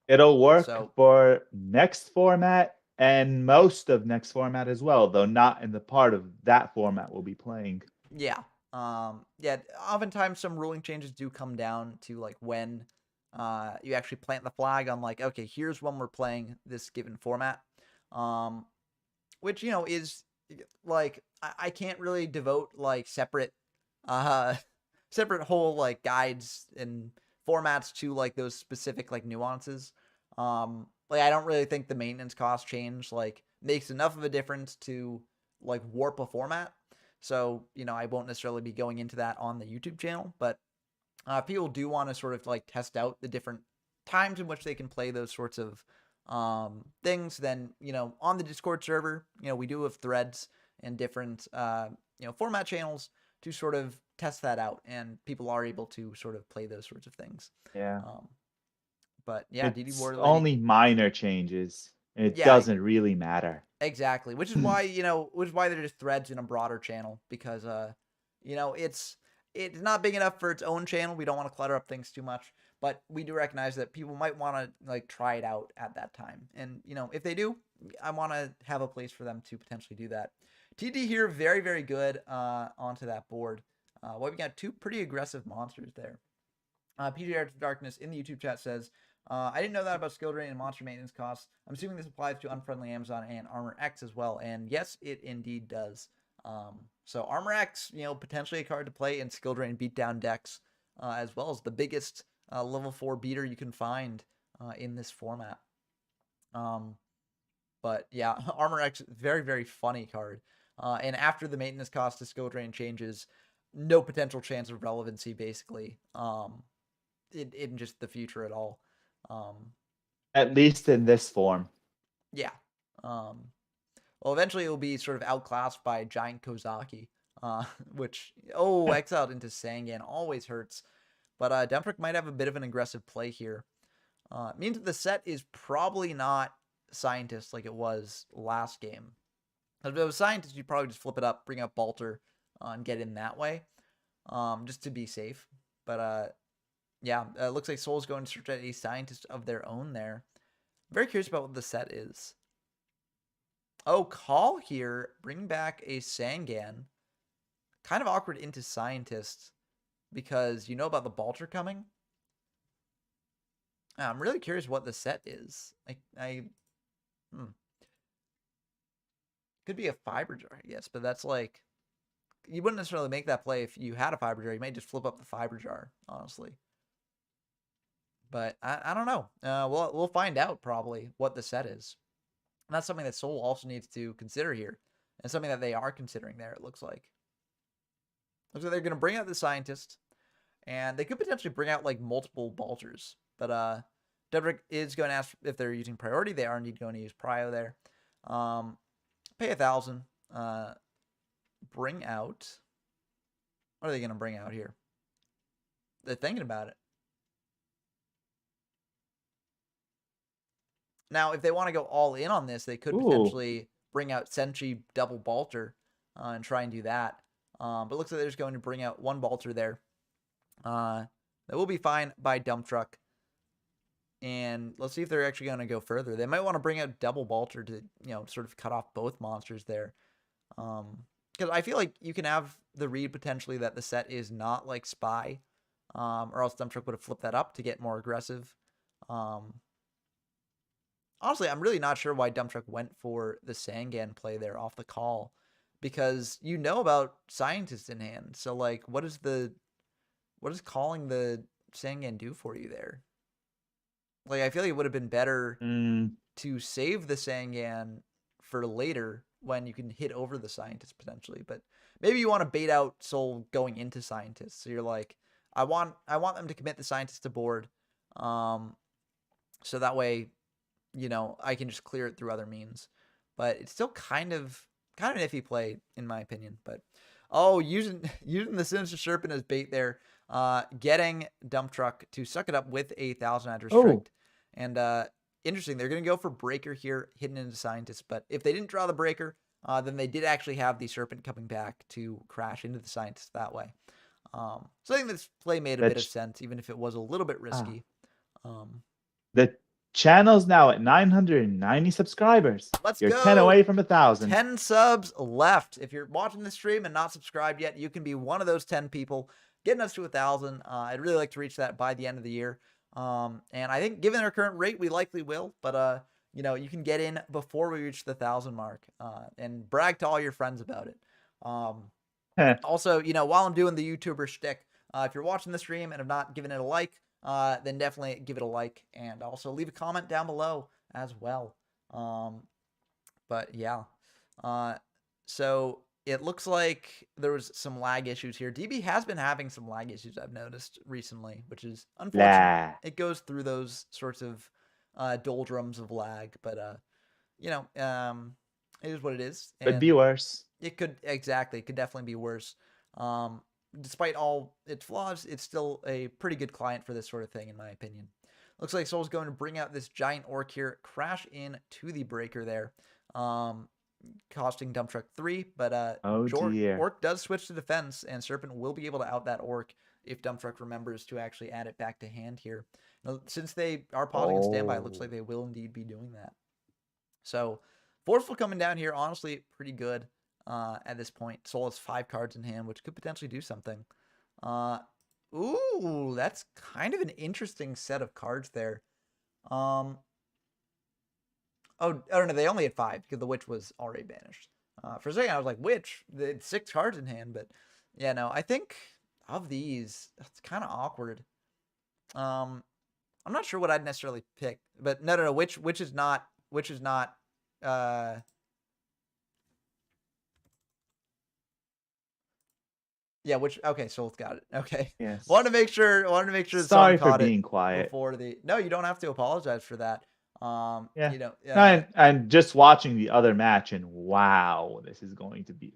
It'll work so for next format and most of next format as well, though not in the part of that format we'll be playing. yeah, yeah. Oftentimes some ruling changes do come down to like when you actually plant the flag on like, okay, here's when we're playing this given format. Um, which is like I can't really devote like separate uh separate whole like guides and formats to like those specific like nuances. Like I don't really think the maintenance cost change like makes enough of a difference to like warp a format. So, I won't necessarily be going into that on the YouTube channel, but people do want to sort of like test out the different times in which they can play those sorts of things, then on the Discord server, we do have threads and different format channels to sort of test that out, and people are able to sort of play those sorts of things. Yeah. um, but yeah, DD It's War Lady, only minor changes. It yeah, doesn't really matter. exactly. Which is why they're just threads in a broader channel, because it's not big enough for its own channel. We don't want to clutter up things too much, but we do recognize that people might want to like try it out at that time. And if they do, I want to have a place for them to potentially do that. TD here, very very good onto that board. Well, we got two pretty aggressive monsters there. PJ Darkness in the YouTube chat says, I didn't know that about skill drain and monster maintenance costs. I'm assuming this applies to Unfriendly Amazon and Armor X as well. And yes, it indeed does. So Armor X, potentially a card to play in skill drain beatdown decks, as well as the biggest level 4 beater you can find in this format. But yeah, Armor X, very, very funny card. And after the maintenance cost to skill drain changes, no potential chance of relevancy, basically. In just the future at all. At least in this form. Yeah. Well, eventually it will be sort of outclassed by Giant Kozaki, which, exiled into Sangan always hurts. But Demprick might have a bit of an aggressive play here. It means that the set is probably not Scientist like it was last game. If it was Scientist, you'd probably just flip it up, bring up Balter, and get in that way, just to be safe. But Yeah, looks like Soul's going to search out a scientist of their own there. Very curious about what the set is. Oh, call here. Bring back a Sangan. Kind of awkward into scientist because you know about the Balter coming. I'm really curious what the set is. Could be a fiber jar, I guess, but that's like you wouldn't necessarily make that play if you had a fiber jar. You might just flip up the fiber jar, honestly. But I don't know. We'll find out probably what the set is. And that's something that Soul also needs to consider here, and something that they are considering there. It looks like. Looks like they're going to bring out the scientist, and they could potentially bring out like multiple Balters. But Dedrick is going to ask if they're using priority. They are indeed going to use prio there. Pay 1,000. Bring out. What are they going to bring out here? They're thinking about it. Now, if they want to go all in on this, they could potentially bring out Sentry double Balter and try and do that. But it looks like they're just going to bring out one Balter there. That will be fine by Dump Truck. And let's see if they're actually going to go further. They might want to bring out double Balter to, sort of cut off both monsters there. Because I feel like you can have the read potentially that the set is not like Spy. Or else Dump Truck would have flipped that up to get more aggressive. Honestly, I'm really not sure why Dump Truck went for the Sangan play there off the call. Because you know about Scientist in hand. So, like, what does calling the Sangan do for you there? Like, I feel like it would have been better to save the Sangan for later when you can hit over the Scientist potentially. But maybe you want to bait out Soul going into Scientist. So you're like, I want them to commit the Scientist to board. So that way, I can just clear it through other means. But it's still kind of an iffy play, in my opinion. But using the Sinister Serpent as bait there, getting Dump Truck to suck it up with a 1,000 at restrict. And interesting, they're going to go for Breaker here, hidden into Scientist. But if they didn't draw the Breaker, then they did actually have the Serpent coming back to crash into the Scientist that way. So I think this play made a bit of sense, even if it was a little bit risky. The channel's now at 990 subscribers. You're go. 10 away from 1,000. 10 subs left. If you're watching the stream and not subscribed yet, you can be one of those 10 people getting us to 1,000. I'd really like to reach that by the end of the year. And I think given our current rate, we likely will. But, you can get in before we reach the 1,000 mark and brag to all your friends about it. Also, while I'm doing the YouTuber shtick, if you're watching the stream and have not given it a like, then definitely give it a like and also leave a comment down below as well. But yeah, so it looks like there was some lag issues here. DB has been having some lag issues I've noticed recently, which is unfortunate. It goes through those sorts of doldrums of lag, but it is what it is. Could be worse. It could definitely be worse. Despite all its flaws, it's still a pretty good client for this sort of thing, in my opinion. Looks like Soul's going to bring out this giant orc here, crash in to the breaker there, costing Dump Truck 3. But Orc does switch to defense, and Serpent will be able to out that Orc if Dump Truck remembers to actually add it back to hand here. Now, since they are pausing in standby, it looks like they will indeed be doing that. So, Forceful coming down here, honestly, pretty good. At this point, Soul has 5 cards in hand, which could potentially do something. Ooh, that's kind of an interesting set of cards there. Oh, no, they only had 5 because the Witch was already banished. For a second, I was like, Witch? They had 6 cards in hand, but yeah, no, I think of these, it's kind of awkward. I'm not sure what I'd necessarily pick, but no, Witch is not, yeah, okay, Soul's got it. Okay. Yes. Wanted to make sure Sorry for being quiet. Before no, you don't have to apologize for that. I'm just watching the other match and wow, this is going to be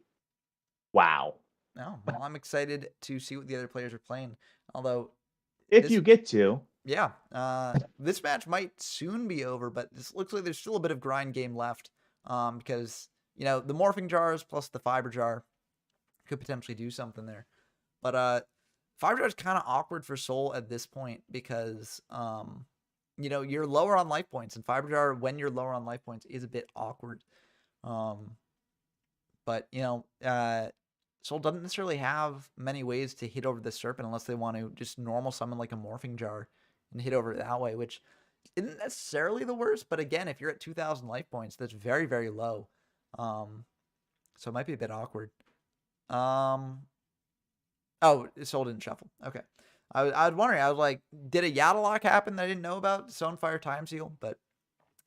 wow. No, well, I'm excited to see what the other players are playing. Although if you get to. Yeah. This match might soon be over, but this looks like there's still a bit of grind game left. Because, the morphing jars plus the fiber jar could potentially do something there. But Fiber Jar is kind of awkward for Soul at this point because, you're lower on life points, and Fiber Jar, when you're lower on life points, is a bit awkward. But Soul doesn't necessarily have many ways to hit over the Serpent unless they want to just normal summon like a Morphing Jar and hit over it that way, which isn't necessarily the worst. But again, if you're at 2,000 life points, that's very, very low. So it might be a bit awkward. Oh, Soul didn't shuffle. Okay. I was wondering, I was like, did a Yadalock happen that I didn't know about? Stonefire Time Seal, but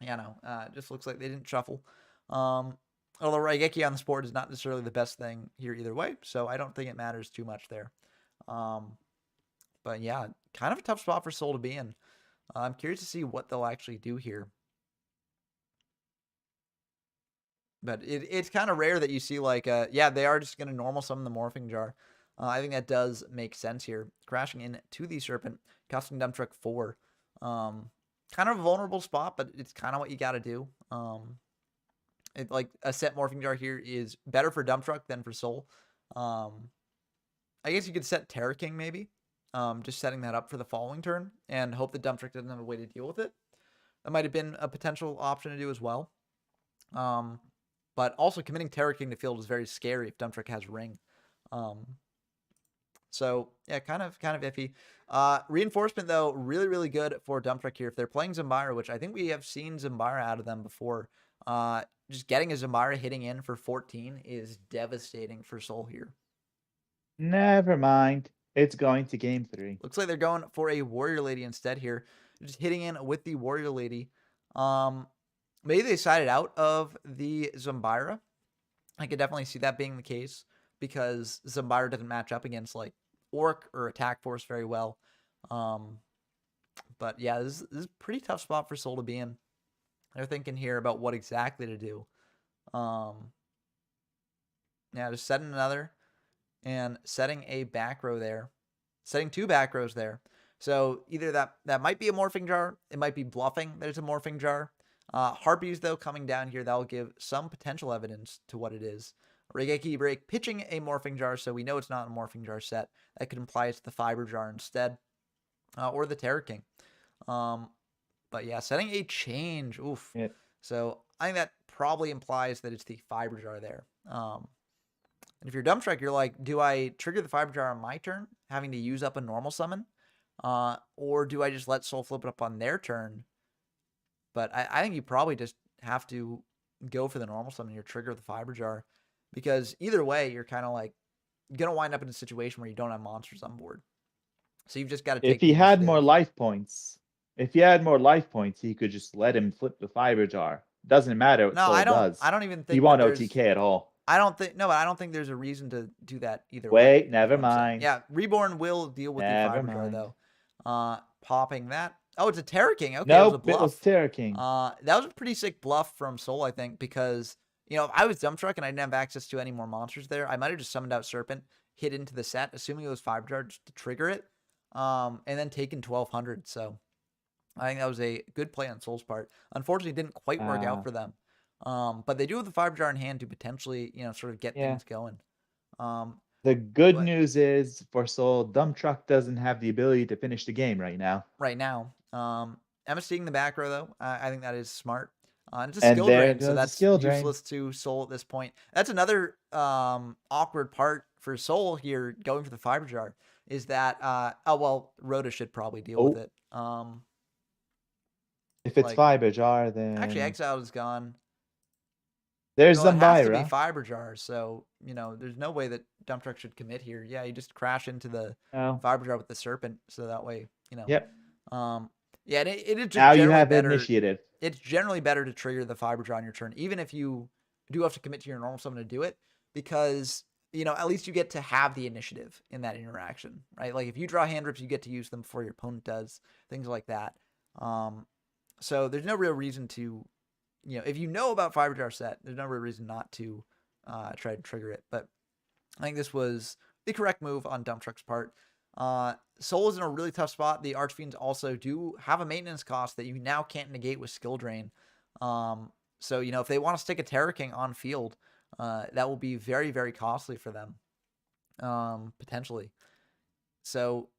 no, it just looks like they didn't shuffle. Although Raigeki on the board is not necessarily the best thing here either way, so I don't think it matters too much there. But yeah, kind of a tough spot for Soul to be in. I'm curious to see what they'll actually do here. But it's kind of rare that you see like, they are just going to normal summon the Morphing Jar. I think that does make sense here. Crashing into the Serpent, costing Dump Truck 4. Kind of a vulnerable spot, but it's kind of what you got to do. Like a set Morphing Jar here is better for Dump Truck than for Soul. I guess you could set Terra King maybe. Just setting that up for the following turn and hope the Dump Truck doesn't have a way to deal with it. That might have been a potential option to do as well. But also committing Terra King to field is very scary if Dump Truck has Ring. So yeah, kind of iffy. Reinforcement though, really, really good for Dump Truck here. If they're playing Zambira, which I think we have seen Zambira out of them before, just getting a Zambira hitting in for 14 is devastating for Soul here. Never mind. It's going to game 3. Looks like they're going for a Warrior Lady instead here. Just hitting in with the Warrior Lady. Maybe they sided out of the Zambira. I could definitely see that being the case because Zambira doesn't match up against like Orc or Attack Force very well. But yeah, this is a pretty tough spot for Soul to be in. They're thinking here about what exactly to do. Yeah, just setting another and setting a back row there. Setting 2 back rows there. So either that might be a Morphing Jar. It might be bluffing that it's a Morphing Jar. Harpies, though, coming down here, that'll give some potential evidence to what it is. Raigeki Break pitching a Morphing Jar, so we know it's not a Morphing Jar set. That could imply it's the Fiber Jar instead. Or the Terror King. But yeah, setting a change. Oof. Yeah. So I think that probably implies that it's the Fiber Jar there. And if you're Dump Truck, you're like, do I trigger the Fiber Jar on my turn, having to use up a normal summon? Or do I just let Soul flip it up on their turn? But I think you probably just have to go for the normal summon your trigger the Fiber Jar. Because either way, you're kind of like going to wind up in a situation where you don't have monsters on board. So you've just got to take If he had more life points, he could just let him flip the Fiber Jar. Doesn't matter what Soul does. I don't even think he won't OTK at all. I don't think there's a reason to do that either way. Wait, never mind. Yeah, Reborn will deal with the Fiber Jar though. Popping that. Oh, it's a Terror King. Okay, nope, it was a bluff. It was Terror King. That was a pretty sick bluff from Soul, I think, because if I was Dump Truck and I didn't have access to any more monsters there, I might have just summoned out Serpent, hit into the set, assuming it was Fiber Jar just to trigger it, and then taken 1,200. So I think that was a good play on Soul's part. Unfortunately, it didn't quite work out for them. But they do have the Fiber Jar in hand to potentially, sort of get things going. The good news is for Soul, Dump Truck doesn't have the ability to finish the game right now. Emma seeing the back row though, I think that is smart. And it's a skill drain, so that's useless to Soul at this point. That's another awkward part for Soul here going for the Fiber Jar is that Rhoda should probably deal with it. If it's Fiber Jar, then actually Exile is gone. There's Zambira. It has to be Fiber Jar, so there's no way that Dump Truck should commit here. Yeah, you just crash into the Fiber Jar with the Serpent, so that way Yep. Yeah, it is just now you have better, initiative. It's generally better to trigger the Fiber Jar on your turn, even if you do have to commit to your normal summon to do it, because at least you get to have the initiative in that interaction, right? Like if you draw hand rips, you get to use them before your opponent does, things like that. So there's no real reason to, if you know about Fiber Jar set, there's no real reason not to try to trigger it. But I think this was the correct move on Dump Truck's part. Soul is in a really tough spot. The Archfiends also do have a maintenance cost that you now can't negate with Skill Drain. So, if they want to stick a Terror King on field, that will be very, very costly for them, potentially. So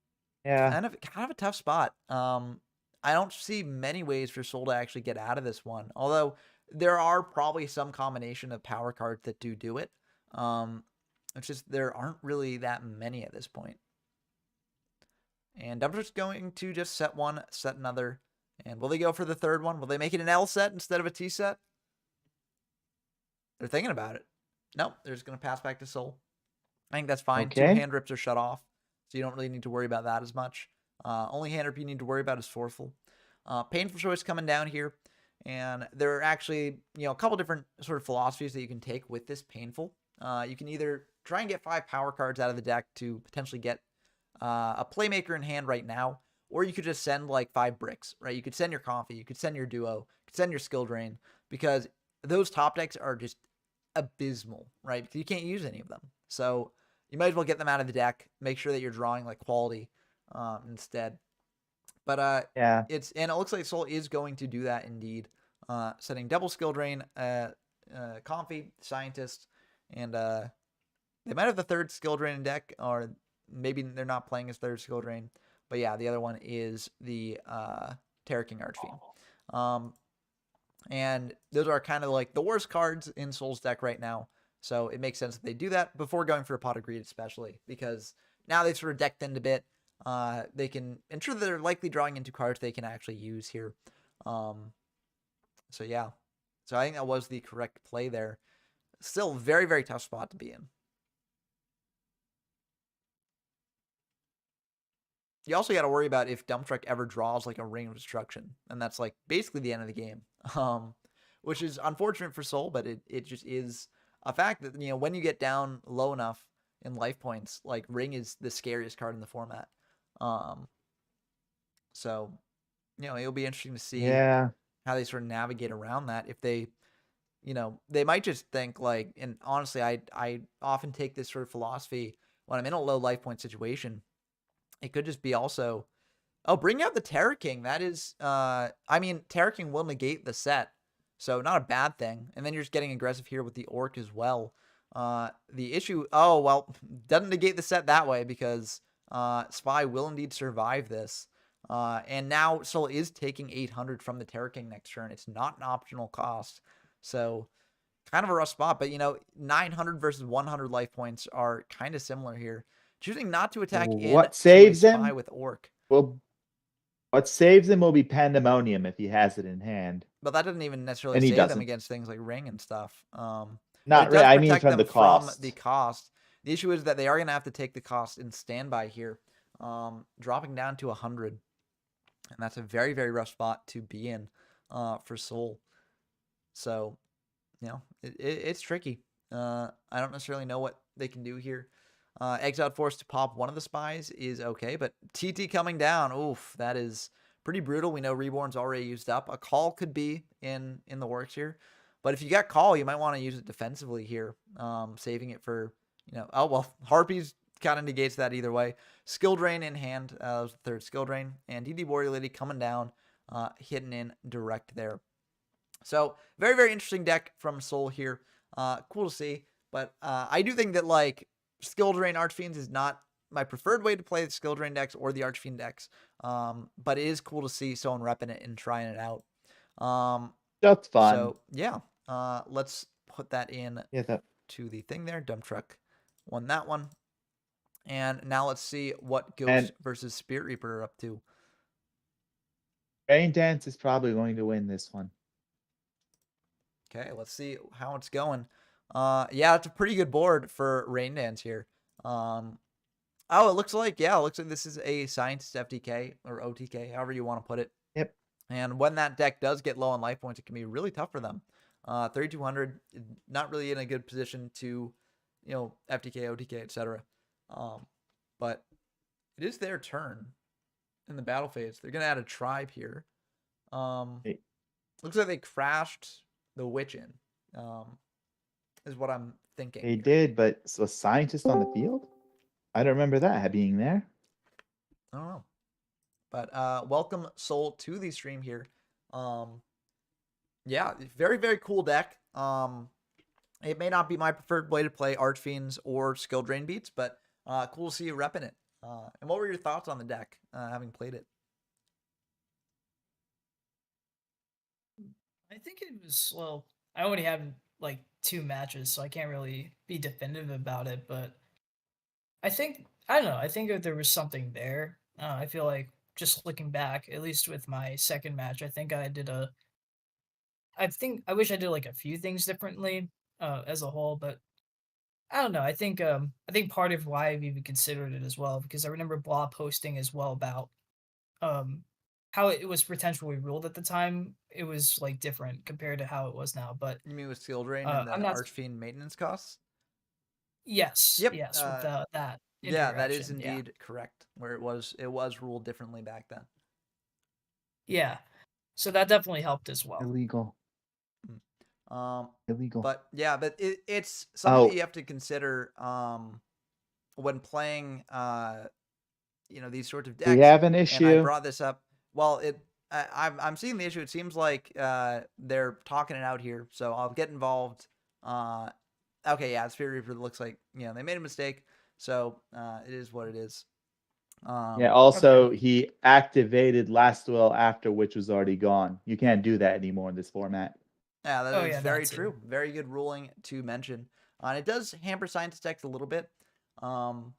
Yeah. kind of a tough spot. I don't see many ways for Soul to actually get out of this one. Although there are probably some combination of power cards that do it. It's just there aren't really that many at this point. And I'm just going to just set one, set another. And will they go for the third one? Will they make it an L set instead of a T set? They're thinking about it. Nope, they're just going to pass back to Soul. I think that's fine. Okay. 2 hand rips are shut off, so you don't really need to worry about that as much. Only hand rip you need to worry about is Forceful. Painful Choice coming down here. And there are actually, a couple different sort of philosophies that you can take with this Painful. You can either try and get 5 power cards out of the deck to potentially get a Playmaker in hand right now, or you could just send like 5 bricks, right? You could send your Coffee, you could send your Duo, you could send your Skill Drain, because those top decks are just abysmal, right? Because you can't use any of them. So you might as well get them out of the deck. Make sure that you're drawing like quality instead. But Yeah. and it looks like Soul is going to do that indeed. Setting double Skill Drain, Comfy, Scientist, and they might have the third Skill Drain in deck, or maybe they're not playing as third Skill Drain. But yeah, the other one is the Terror King Archfiend. And those are kind of like the worst cards in Soul's deck right now. So it makes sense that they do that before going for a Pot of Greed, especially because now they've sort of decked in a bit. They can ensure that they're likely drawing into cards they can actually use here. So yeah. So I think that was the correct play there. Still very, very tough spot to be in. You also got to worry about if Dump Truck ever draws like a Ring of Destruction, and that's like basically the end of the game. Which is unfortunate for Soul, but it just is a fact that, when you get down low enough in life points, like Ring is the scariest card in the format. So, it'll be interesting to see Yeah. how they sort of navigate around that. If they, they might just think like, and honestly, I often take this sort of philosophy when I'm in a low life point situation. It could just be also, bring out the Terror King. That is, Terror King will negate the set, so not a bad thing. And then you're just getting aggressive here with the Orc as well. The issue, doesn't negate the set that way because Spy will indeed survive this. And now Soul is taking 800 from the Terror King next turn. It's not an optional cost. So kind of a rough spot, but 900 versus 100 life points are kind of similar here. Choosing not to attack What to saves a Spy him? with Orc. Well, what saves him will be Pandemonium if he has it in hand. But that doesn't even necessarily And he save them doesn't. against things like Ring and stuff. But Not it really. does I mean protect from them the from cost. the cost. The issue is that they are going to have to take the cost in standby here, dropping down to 100. And that's a very, very rough spot to be in for Soul. So, it's tricky. I don't necessarily know what they can do here. Exiled Force to pop one of the Spies is okay, but TT coming down, oof, that is pretty brutal. We know Reborn's already used up. A Call could be in the works here, but if you got Call, you might want to use it defensively here, saving it for, Harpies kind of negates that either way. Skill Drain in hand, was the third Skill Drain, and DD Warrior Lady coming down, hitting in direct there. So very, very interesting deck from Soul here. Cool to see, but I do think that like Skill Drain Archfiends is not my preferred way to play the Skill Drain decks or the Archfiend decks. But it is cool to see someone repping it and trying it out. That's fun. So yeah, let's put that in to the thing there. Dump Truck won that one. And now let's see what Ghost versus Spirit Reaper are up to. Rain Dance is probably going to win this one. Okay, let's see how it's going. Yeah, it's a pretty good board for Rain Dance here. It looks like this is a Scientist FTK or OTK, however you want to put it. Yep. And when that deck does get low on life points, it can be really tough for them. 3,200, not really in a good position to, FTK, OTK, etc. But it is their turn in the battle phase. They're gonna add a tribe here. Looks like they crashed the Witch in. Is what I'm thinking. They did, but was Scientist on the field? I don't remember that being there. I don't know. But welcome Soul to the stream here. Yeah, very, very cool deck. It may not be my preferred way to play Archfiends or Skill Drain Beats, but cool to see you repping it. And what were your thoughts on the deck, having played it? I think it was well. I only had like 2 matches, so I can't really be definitive about it. But I don't know. I think that there was something there. I feel like just looking back, at least with my second match, I think I did a. I think I wish I did like a few things differently as a whole, but I don't know. I think part of why I've even considered it as well because I remember Blah posting as well about um how it was potentially ruled at the time. It was like different compared to how it was now, but You mean with skill drain and I'm the not. Archfiend maintenance costs? Yes, Yep. yes, with that Yeah, that is indirection. Yeah, indeed correct. Where it was ruled differently back then. yeah. So that definitely helped as well. Illegal. Um, Illegal. but yeah, but it's something that Oh, you have to consider when playing these sorts of we decks. have an And I issue. brought this up. Well, I'm seeing the issue. It seems like they're talking it out here, so I'll get involved. Okay, yeah, Spirit Reaper looks like they made a mistake, so it is what it is. Yeah, Okay. also he activated last will after which was already gone. You can't do that anymore in this format. Yeah, that Oh is yeah, that very too. true. Very good ruling to mention. And it does hamper science decks a little bit. Um,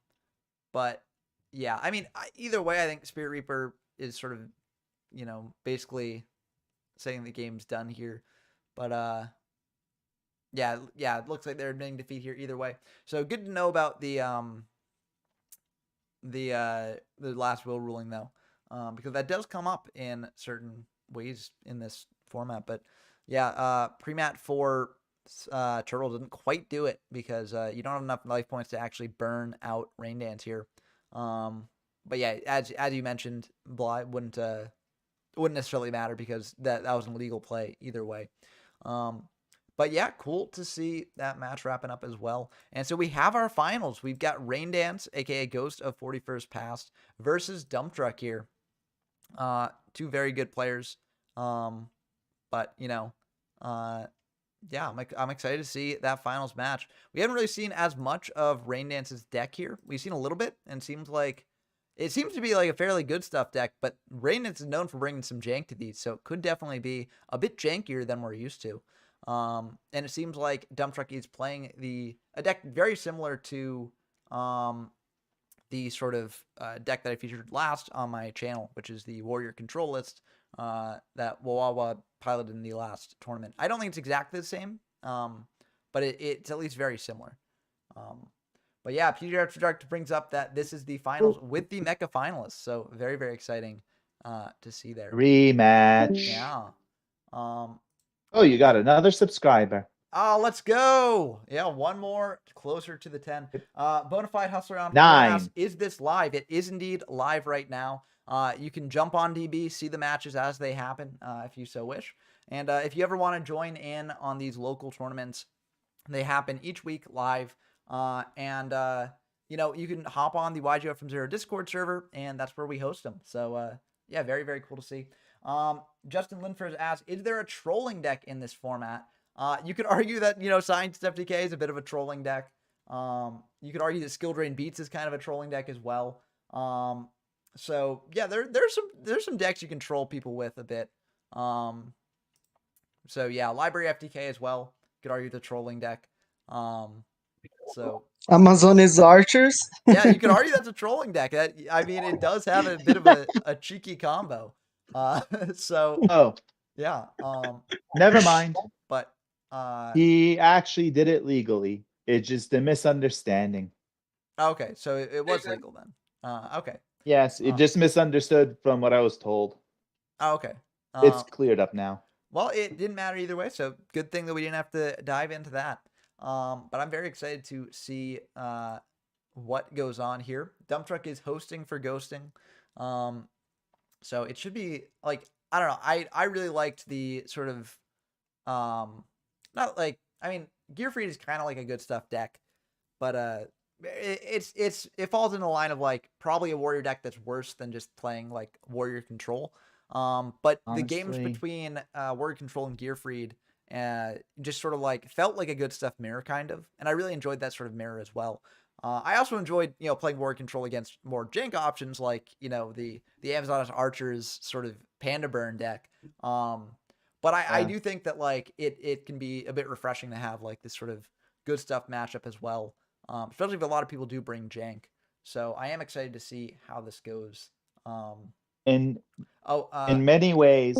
but yeah, I mean, either way, I think Spirit Reaper is sort of, basically saying the game's done here. But yeah, it looks like they're admitting defeat here either way. So good to know about the last will ruling though, because that does come up in certain ways in this format. But yeah, pre-mat for Turtle didn't quite do it because you don't have enough life points to actually burn out Rain Dance here. But yeah, as you mentioned, Bly wouldn't necessarily matter because that was an illegal play either way. Um, but yeah, cool to see that match wrapping up as well. And so we have our finals. We've got Rain Dance, aka Ghost of 41st Past, versus Dump Truck here. Two very good players. But yeah, I'm excited to see that finals match. We haven't really seen as much of Rain Dance's deck here. We've seen a little bit, and it seems to be like a fairly good stuff deck. But Rain Dance is known for bringing some jank to these, so it could definitely be a bit jankier than we're used to. And it seems like Dump Truck is playing a deck very similar to the sort of deck that I featured last on my channel, which is the Warrior Control list that Wawawa piloted in the last tournament. I don't think it's exactly the same, but it's at least very similar. But yeah, PGR Director brings up that this is the finals with the Mecha finalists, so very, very exciting to see there. Rematch. Yeah. Um, Oh, you got another subscriber. Oh, let's go. Yeah, one more closer to the 10. Bonafide Hustler on 4 asks, 9. is this live? It is indeed live right now. You can jump on DB, see the matches as they happen, if you so wish. And if you ever want to join in on these local tournaments, they happen each week live. You can hop on the YGO from Zero Discord server, and that's where we host them. So, yeah, very, very cool to see. Justin Linford asks, is there a trolling deck in this format? You could argue that, Science FTK is a bit of a trolling deck. You could argue that Skill Drain Beats is kind of a trolling deck as well. So yeah, there's some decks you can troll people with a bit. So yeah, Library FTK as well. You could argue the trolling deck. So Amazon's Archers. yeah, you could argue that's a trolling deck. I mean, it does have a bit of a cheeky combo. So Oh, yeah. never mind. But He actually did it legally. It's just a misunderstanding. okay, so it was legal then. Okay. Yes, it just misunderstood from what I was told. Okay. It's cleared up now. Well, it didn't matter either way, so good thing that we didn't have to dive into that. But I'm very excited to see what goes on here. Dump Truck is hosting for ghosting. So it should be like, I don't know. I really liked the sort of not like, I mean, Gearfried is kind of like a good stuff deck, but it falls in the line of like probably a warrior deck that's worse than just playing like warrior control. But the games Honestly. between warrior control and Gearfried just sort of like felt like a good stuff mirror kind of, and I really enjoyed that sort of mirror as well. I also enjoyed, playing Warrior Control against more jank options like, the Amazoness Archers sort of Panda Burn deck. But I Yeah. do think that like it can be a bit refreshing to have like this sort of good stuff matchup as well. Especially if a lot of people do bring jank. So I am excited to see how this goes. Um, In oh, in many ways,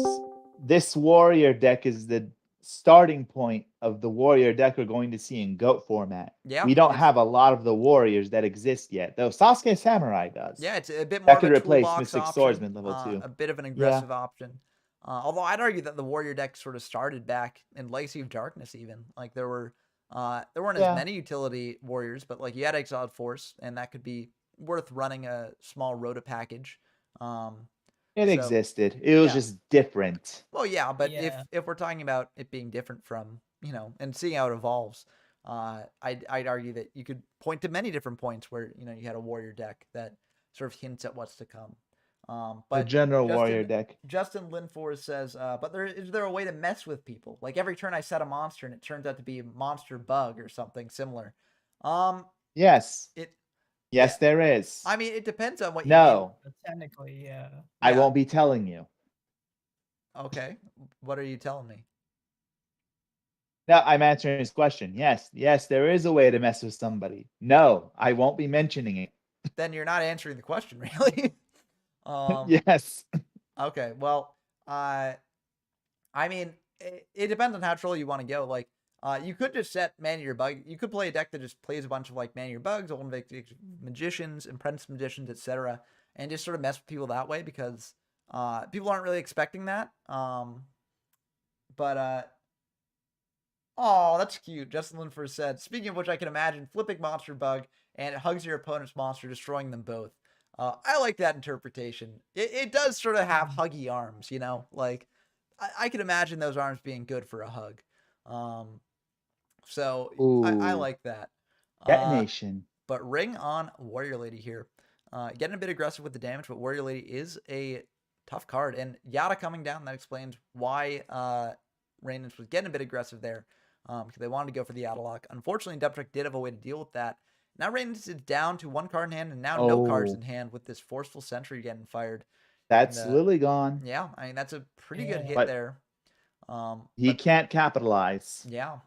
this warrior deck is the starting point of the warrior deck we're going to see in GOAT format. yeah, We don't it's have a lot of the warriors that exist yet, though Sasuke Samurai does. yeah, it's a bit more That of a could replace toolbox Mystic option, Swordsman level 2. a bit of an Yeah. aggressive option. Although I'd argue that the warrior deck sort of started back in Legacy of Darkness, even like there weren't as Yeah. many utility warriors, but like you had Exiled Force, and that could be worth running a small Rota package. It So existed. It was yeah, just different. well, yeah, but Yeah. if we're talking about it being different from and seeing how it evolves, I'd argue that you could point to many different points where you had a warrior deck that sort of hints at what's to come. The But general warrior Justin deck. Justin Linford says, but is there a way to mess with people? Like every turn I set a monster and it turns out to be a monster bug or something similar. Yes. It yeah, Yes, there is. I mean it depends on what you mean. No, Technically, yeah. I Yeah. won't be telling you. Okay, what are you telling me? No, I'm answering his question. Yes, there is a way to mess with somebody. No, I won't be mentioning it. Then you're not answering the question, really. Yes. Okay. Well, I mean, it depends on how troll you want to go. Like, you could just set Man Eater Bug. You could play a deck that just plays a bunch of like Man Eater Bugs, Old Magicians, Apprentice Magicians, etc., and just sort of mess with people that way because people aren't really expecting that. But oh, that's cute. Justin Linford said, speaking of which, I can imagine flipping Monster Bug and it hugs your opponent's monster, destroying them both. I like that interpretation. It does sort of have huggy arms, like I can imagine those arms being good for a hug. So I Ooh, like that. detonation. But Ring on Warrior Lady here. Getting a bit aggressive with the damage, but Warrior Lady is a tough card. And Yada coming down, that explains why Radiance was getting a bit aggressive there. Because they wanted to go for the Yada lock. Unfortunately, Deptrick did have a way to deal with that. Now Radiance is down to one card in hand and now no cards in Oh, hand with this Forceful Sentry getting fired. And that's Lily gone. yeah, I mean, that's a pretty good Yeah. hit But there. he But can't capitalize. yeah.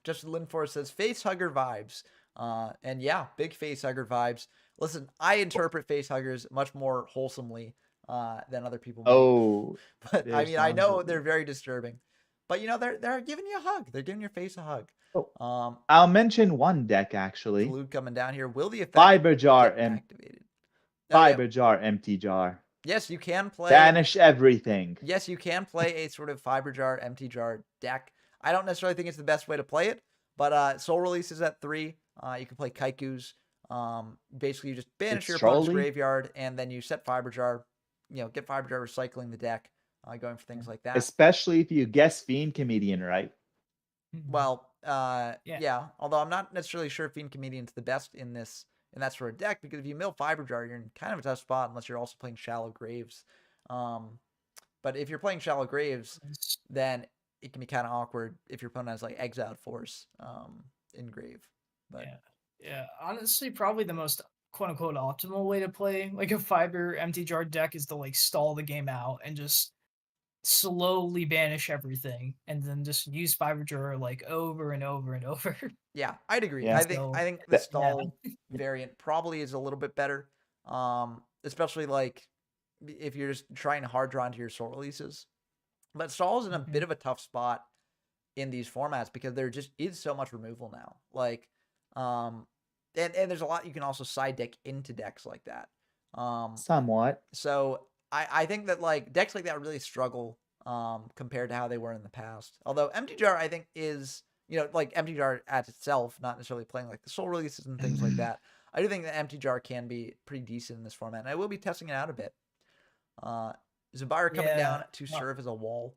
Justin Linford says face hugger vibes. And yeah, big face hugger vibes. Listen, I interpret face huggers much more wholesomely than other people might. Oh, But I there's mean, I know they're Sanji. very disturbing. But they're giving you a hug. They're giving your face a hug. Oh, I'll mention one deck actually. Salute coming down here. Will the effect Fiber jar get and activated? Oh, yeah. fiber jar, empty jar. Yes, you can play. Banish everything. Yes, you can play a sort of fiber jar, empty jar deck. I don't necessarily think it's the best way to play it, but Soul Release is at 3. You can play Kaikus. Basically, you just banish It's your opponent's Trolley? graveyard, and then you set fiber jar. Get fiber jar recycling the deck, going for things like that. Especially if you guess Fiend Comedian right. Well, Yeah. yeah. Although I'm not necessarily sure Fiend Comedian's the best in that sort of deck because if you mill fiber jar, you're in kind of a tough spot unless you're also playing Shallow Graves. But if you're playing Shallow Graves, then it can be kind of awkward if your opponent has like Exiled Force in Grave. But Yeah. Honestly, probably the most quote unquote optimal way to play like a fiber empty jar deck is to like stall the game out and just slowly banish everything and then just use fiber jar like over and over and over. yeah, I'd agree. Yeah. I think the That- stall variant probably is a little bit better. Especially like if you're just trying to hard draw into your soul releases. But stall is in a bit of a tough spot in these formats because there just is so much removal now. Like, and there's a lot you can also side deck into decks like that. Somewhat. So I think that like decks like that really struggle compared to how they were in the past. Although Empty Jar I think is like Empty Jar at itself, not necessarily playing like the soul releases and things like that. I do think that Empty Jar can be pretty decent in this format, and I will be testing it out a bit. Zabira coming down to serve as a wall.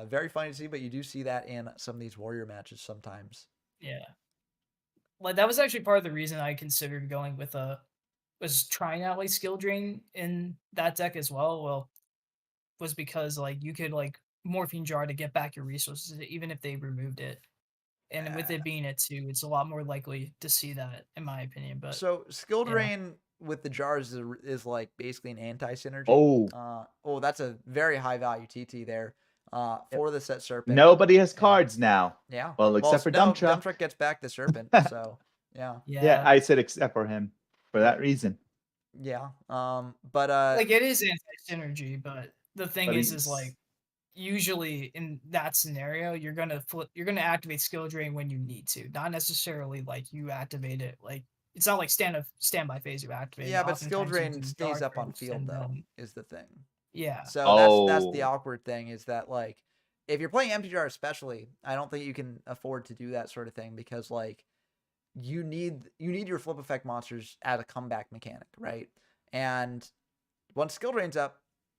Very funny to see, but you do see that in some of these warrior matches sometimes. Yeah. Like that was actually part of the reason I considered going with was trying out like skill drain in that deck as well. Well, was because like you could like morphine jar to get back your resources even if they removed it. and with it being a 2, it's a lot more likely to see that, in my opinion. But So skill you know, drain with the jars is like basically an anti-synergy. Oh, That's a very high value TT there. yep. For the set serpent. Nobody has and- cards now. Yeah. Well, except for no, Dump Truck. Dump Truck gets back the serpent. So yeah. Yeah, I said except for him for that reason. Yeah. like it is anti-synergy, but the thing But is he's like usually in that scenario, you're gonna activate skill drain when you need to, not necessarily like you activate it like it's not like standby phase you activate. yeah, but skill Oftentimes you drain do stays dark up on first field and though, then is the thing. yeah. So that's the Oh, awkward thing is that like if you're playing empty jar especially, I don't think you can afford to do that sort of thing because like you need your flip effect monsters as a comeback mechanic, right? And once skill drain's up,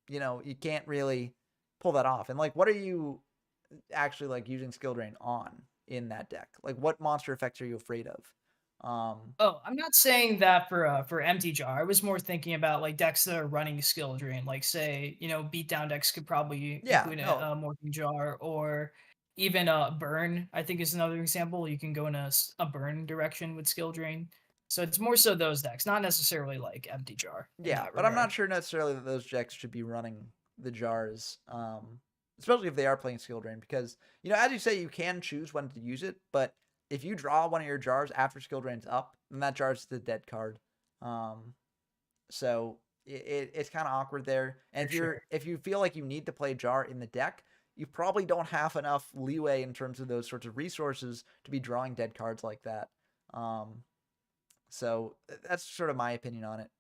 you can't really pull that off. And like what are you actually like using skill drain on in that deck? Like what monster effects are you afraid of? Oh, I'm not saying that for empty jar. I was more thinking about like decks that are running skill drain. Like say, beatdown decks could probably Yeah, include no. a morphing jar or even a burn. I think is another example. You can go in a burn direction with skill drain. So it's more so those decks, not necessarily like empty jar in Yeah, that but I'm regard. not sure necessarily that those decks should be running the jars, especially if they are playing skill drain, because as you say, you can choose when to use it, but if you draw one of your jars after skill drain's up, then that jar's the dead card. So it's kind of awkward there. And For if you feel like you need to play jar in the deck, you probably don't have enough leeway in terms of those sorts of resources to be drawing dead cards like that. So that's sort of my opinion on it.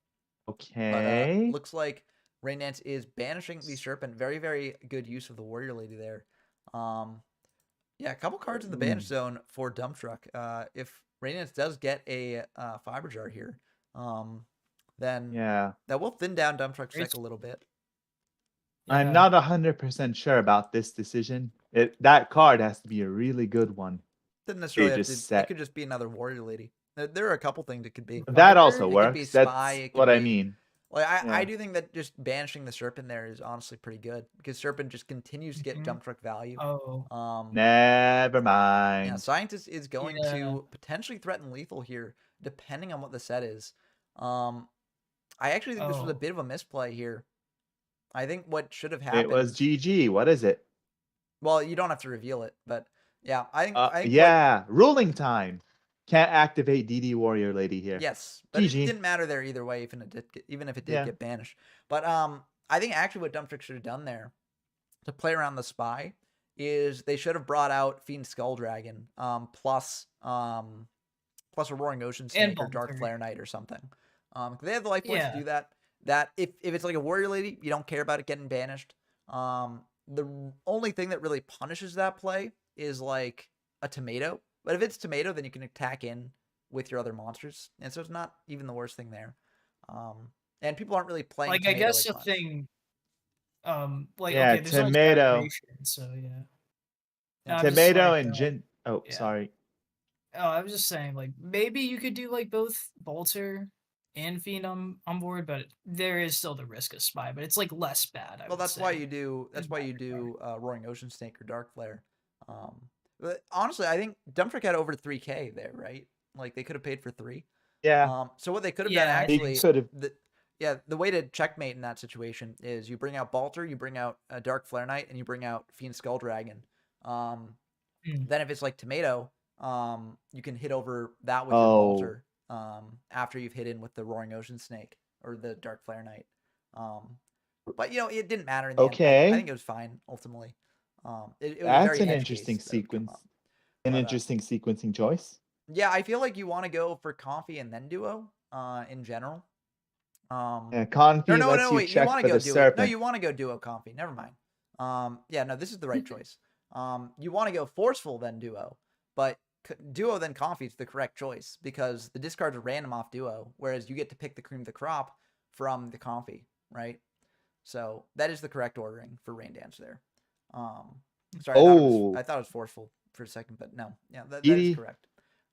But okay. looks like Rain Dance is banishing the Serpent. Very, very good use of the Warrior Lady there. Yeah, a couple cards in the banish zone for Dump Truck. If Rain Dance does get a Fiber Jar here, then Yeah. that will thin down Dump Truck's Great. deck a little bit. I'm Yeah. not 100% sure about this decision. That card has to be a really good one. Doesn't necessarily have to. just It set. could just be another Warrior Lady. There are a couple things it could be. That Fiber? also It could works. be That's Spy. It could what I be mean. like I Yeah. do think that just banishing the Serpent there is honestly pretty good because Serpent just continues to get Mhm. Dump Truck value. Oh, Never Yeah, mind. Scientist is going Yeah. to potentially threaten lethal here, depending on what the set is. I actually think this was a Oh. bit of a misplay here. I think what should have It happened. was GG. What is it? Well, you don't have to reveal it, but yeah, I think what, Yeah, ruling time. Can't activate DD Warrior Lady here. yes, but it GG. didn't matter there either way, even if it did Yeah. get banished. But I think actually what Dump Trick should have done there to play around the Spy is they should have brought out Fiend Skull Dragon, plus a Roaring Ocean Snake or Dark Bolter. Flare Knight or something. They have the life points to Yeah. do that. That if it's like a Warrior Lady, you don't care about it getting banished. The only thing that really punishes that play is like a tomato. But if it's tomato, then you can attack in with your other monsters, and so it's not even the worst thing there. And people aren't really playing. Like I tomato guess as the much. thing like Yeah, okay, there's no tomato. saturation, so yeah. Yeah. I'm just Tomato like, and Gin. Oh, yeah. sorry. Oh, I was just saying, like maybe you could do like both Bolter and Fiend on board, but there is still the risk of Spy, but it's like less bad. I Well, would that's say. why you do. That's why you do Roaring Ocean Snake or Dark Flare. But honestly, I think Dump Truck had over 3K there, right? Like they could have paid for 3. Yeah. So what they could have Yeah, done I think actually, He could have. the way to checkmate in that situation is you bring out Balter, you bring out a Dark Flare Knight, and you bring out Fiend Skull Dragon. Then if it's like Tomato, you can hit over that with your Balter. After you've hit in with the Roaring Ocean Snake or the Dark Flare Knight. But it didn't matter in the end. Okay. I think it was fine ultimately. It was a That's very an edge interesting case that would come sequence. up. An But, interesting sequencing choice. Yeah, I feel like you want to go for Comfy and then Duo. In general. Yeah, Confi Or no, lets you wait. You check want for to go the Duo. serpent. No, you want to go Duo Comfy. Never mind. Yeah, no, this is the right choice. You want to go Forceful then Duo, but Duo then Comfy is the correct choice because the discards are random off Duo, whereas you get to pick the cream of the crop from the Comfy, right? So that is the correct ordering for Rain Dance there. Sorry, I thought it was Forceful for a second, but no. Yeah, that is correct.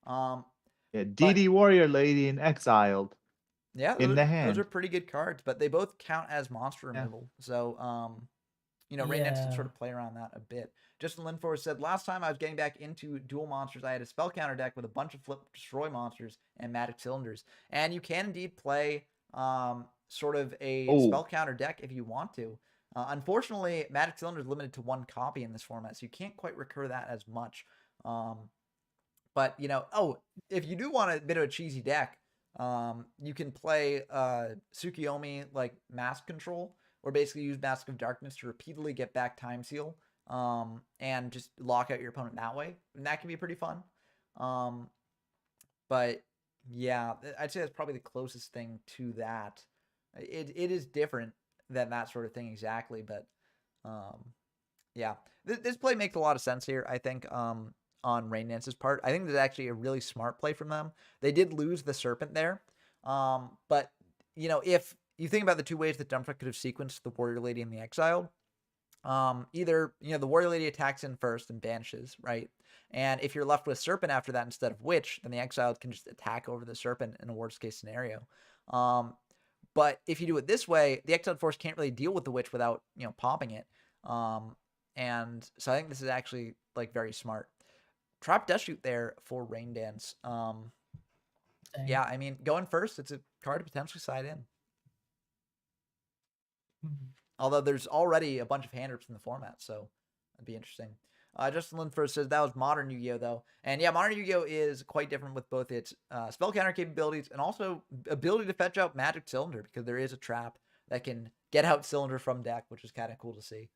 Yeah, DD Warrior Lady and Exiled. Yeah, in the hand. those are pretty good cards, but they both count as monster removal. So Rain Dance can sort Yeah. of play around that a bit. Justin Linford said, last time I was getting back into dual monsters, I had a spell counter deck with a bunch of flip destroy monsters and magic cylinders. And you can indeed play sort of a spell Oh, counter deck if you want to. Unfortunately, magic cylinder is limited to 1 copy in this format, so you can't quite recur that as much. But if you do want a bit of a cheesy deck, you can play Tsukiyomi like Mask Control, or basically use Mask of Darkness to repeatedly get back Time Seal, and just lock out your opponent that way. And that can be pretty fun. But yeah, I'd say that's probably the closest thing to that. It is different than that sort of thing exactly, but yeah, this play makes a lot of sense here, I think, on Rain Dance's part. I think this is actually a really smart play from them. They did lose the Serpent there, but if you think about the 2 ways that Dump Truck could have sequenced the Warrior Lady and the Exiled, either the Warrior Lady attacks in first and banishes, right? And if you're left with Serpent after that instead of Witch, then the Exiled can just attack over the Serpent in a worst case scenario. But if you do it this way, the Exiled Force can't really deal with the Witch without popping it. And so I think this is actually like very smart. Trap Death Shoot there for Rain Dance. Yeah, I mean, going first, it's a card to potentially side in. Although there's already a bunch of hand rips in the format, so that'd be interesting. Justin Linford says that was modern Yu-Gi-Oh! Though. And yeah, modern Yu-Gi-Oh! Is quite different with both its spell counter capabilities and also ability to fetch out Magic Cylinder, because there is a trap that can get out Cylinder from deck, which is kind of cool to see.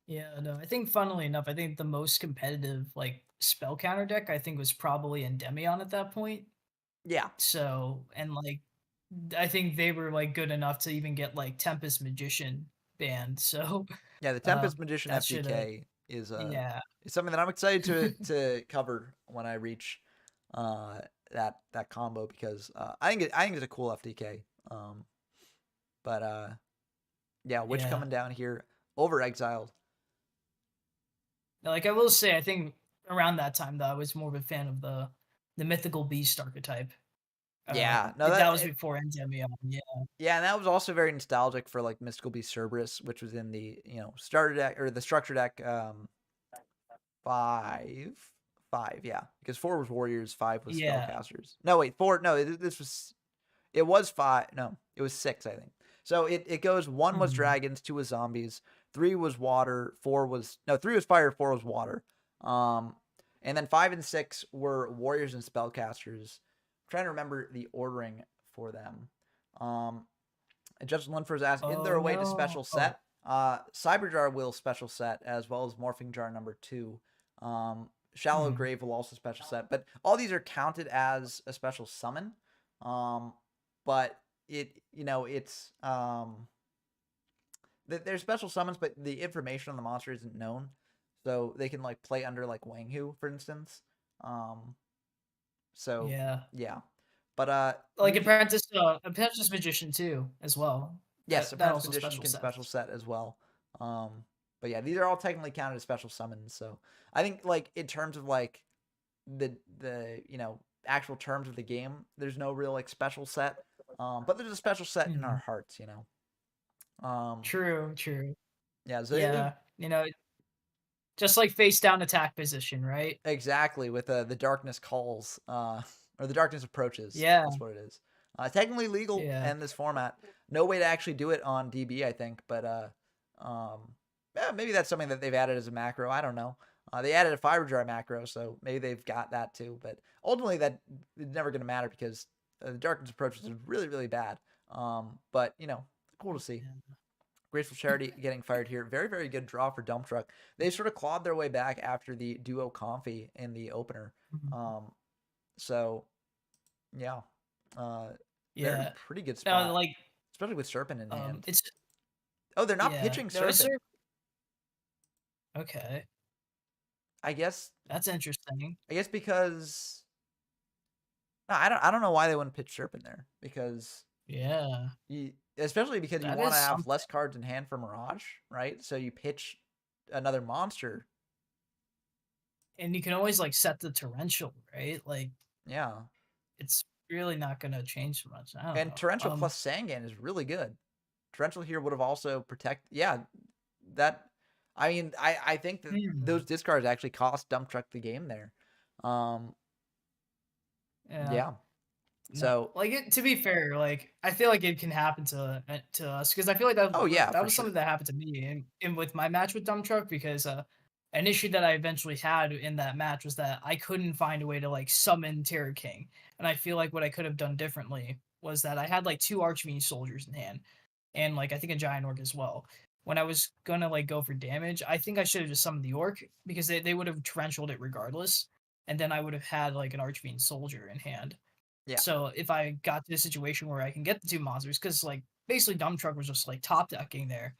Yeah, no, I think funnily enough, I think the most competitive like spell counter deck I think was probably Endymion at that point. Yeah. So, and like I think they were like good enough to even get like Tempest Magician banned. So, Yeah, the Tempest Magician that should have FDK is yeah. something that I'm excited to cover when I reach that combo, because I think it's a cool FDK. But yeah, Witch Yeah. coming down here over Exiled. Like I will say, I think around that time though, I was more of a fan of the mythical beast archetype. Yeah, no, That was before Endymion. Yeah. yeah, and that was also very nostalgic for like Mystical Beast Cerberus, which was in the starter deck or the structure deck 5, yeah, because 4 was Warriors, 5 was Yeah. Spellcasters. No, wait, 4. No, it was 5. No, it was 6, I think. So it goes 1 was Mhm. dragons, 2 was zombies, 3 was water, 3 was fire, 4 was water. And then 5 and 6 were warriors and spellcasters. I'm trying to remember the ordering for them. Justin Linford's asked, is there Oh a way to special no. Oh, set? Cyberjar will special set, as well as Morphing Jar number 2. Shallow mhm. Grave will also special set, but all these are counted as a special summon. But it's they're special summons, but the information on the monster isn't known, so they can like play under like Wang Hu, for instance. So Yeah. yeah, but Like Apprentice Magician too, as well. yes, That Apprentice also Magician special can sets. special set as well. But yeah, these are all technically counted as special summons. So I think like in terms of like the actual terms of the game, there's no real like special set. But there's a special set in our Mhm. hearts, True, true. Yeah, so Yeah. Just like face down attack position, right? exactly, with the darkness calls, or the darkness approaches. Yeah. That's what it is. Technically legal Yeah. in this format. No way to actually do it on DB, I think, but yeah, maybe that's something that they've added as a macro. I don't know. They added a fiber jar macro, so maybe they've got that too. But ultimately, that is never going to matter, because the darkness approaches is really, really bad. But cool to see. Yeah. Graceful Charity getting fired here. Very, very good draw for Dump Truck. They sort of clawed their way back after the duo Comfy in the opener. Mhm. So, yeah. They're in a Yeah. pretty good No, spot, like especially with Serpent in hand. it's Oh, they're not yeah. pitching No, it's Serpent. okay. I guess That's interesting. because no, I don't know why they wouldn't pitch Serpent there, because Yeah. especially because you That want to is have something. less cards in hand for Mirage, right? So you pitch another monster. And you can always like set the torrential, right? Like Yeah. it's really not gonna change much. I don't And know. Torrential plus Sangan is really good. torrential here would have also yeah, that I mean, I think that those discards actually cost Dump Truck the game there. Yeah. Yeah. No, So like to be fair, like I feel like it can happen to us because I feel like that oh yeah, that for was sure. something that happened to me and with my match with Dump Truck because an issue that I eventually had in that match was that I couldn't find a way to like summon Terror King, and I feel like what I could have done differently was that I had like 2 Archfiend soldiers in hand, and like I think a Giant Orc as well. When I was gonna like go for damage, I think I should have just summoned the Orc because they would have torrentialed it regardless, and then I would have had like an Archfiend soldier in hand. Yeah. So if I got to a situation where I can get the 2 monsters, because like basically Dump Truck was just like top decking there,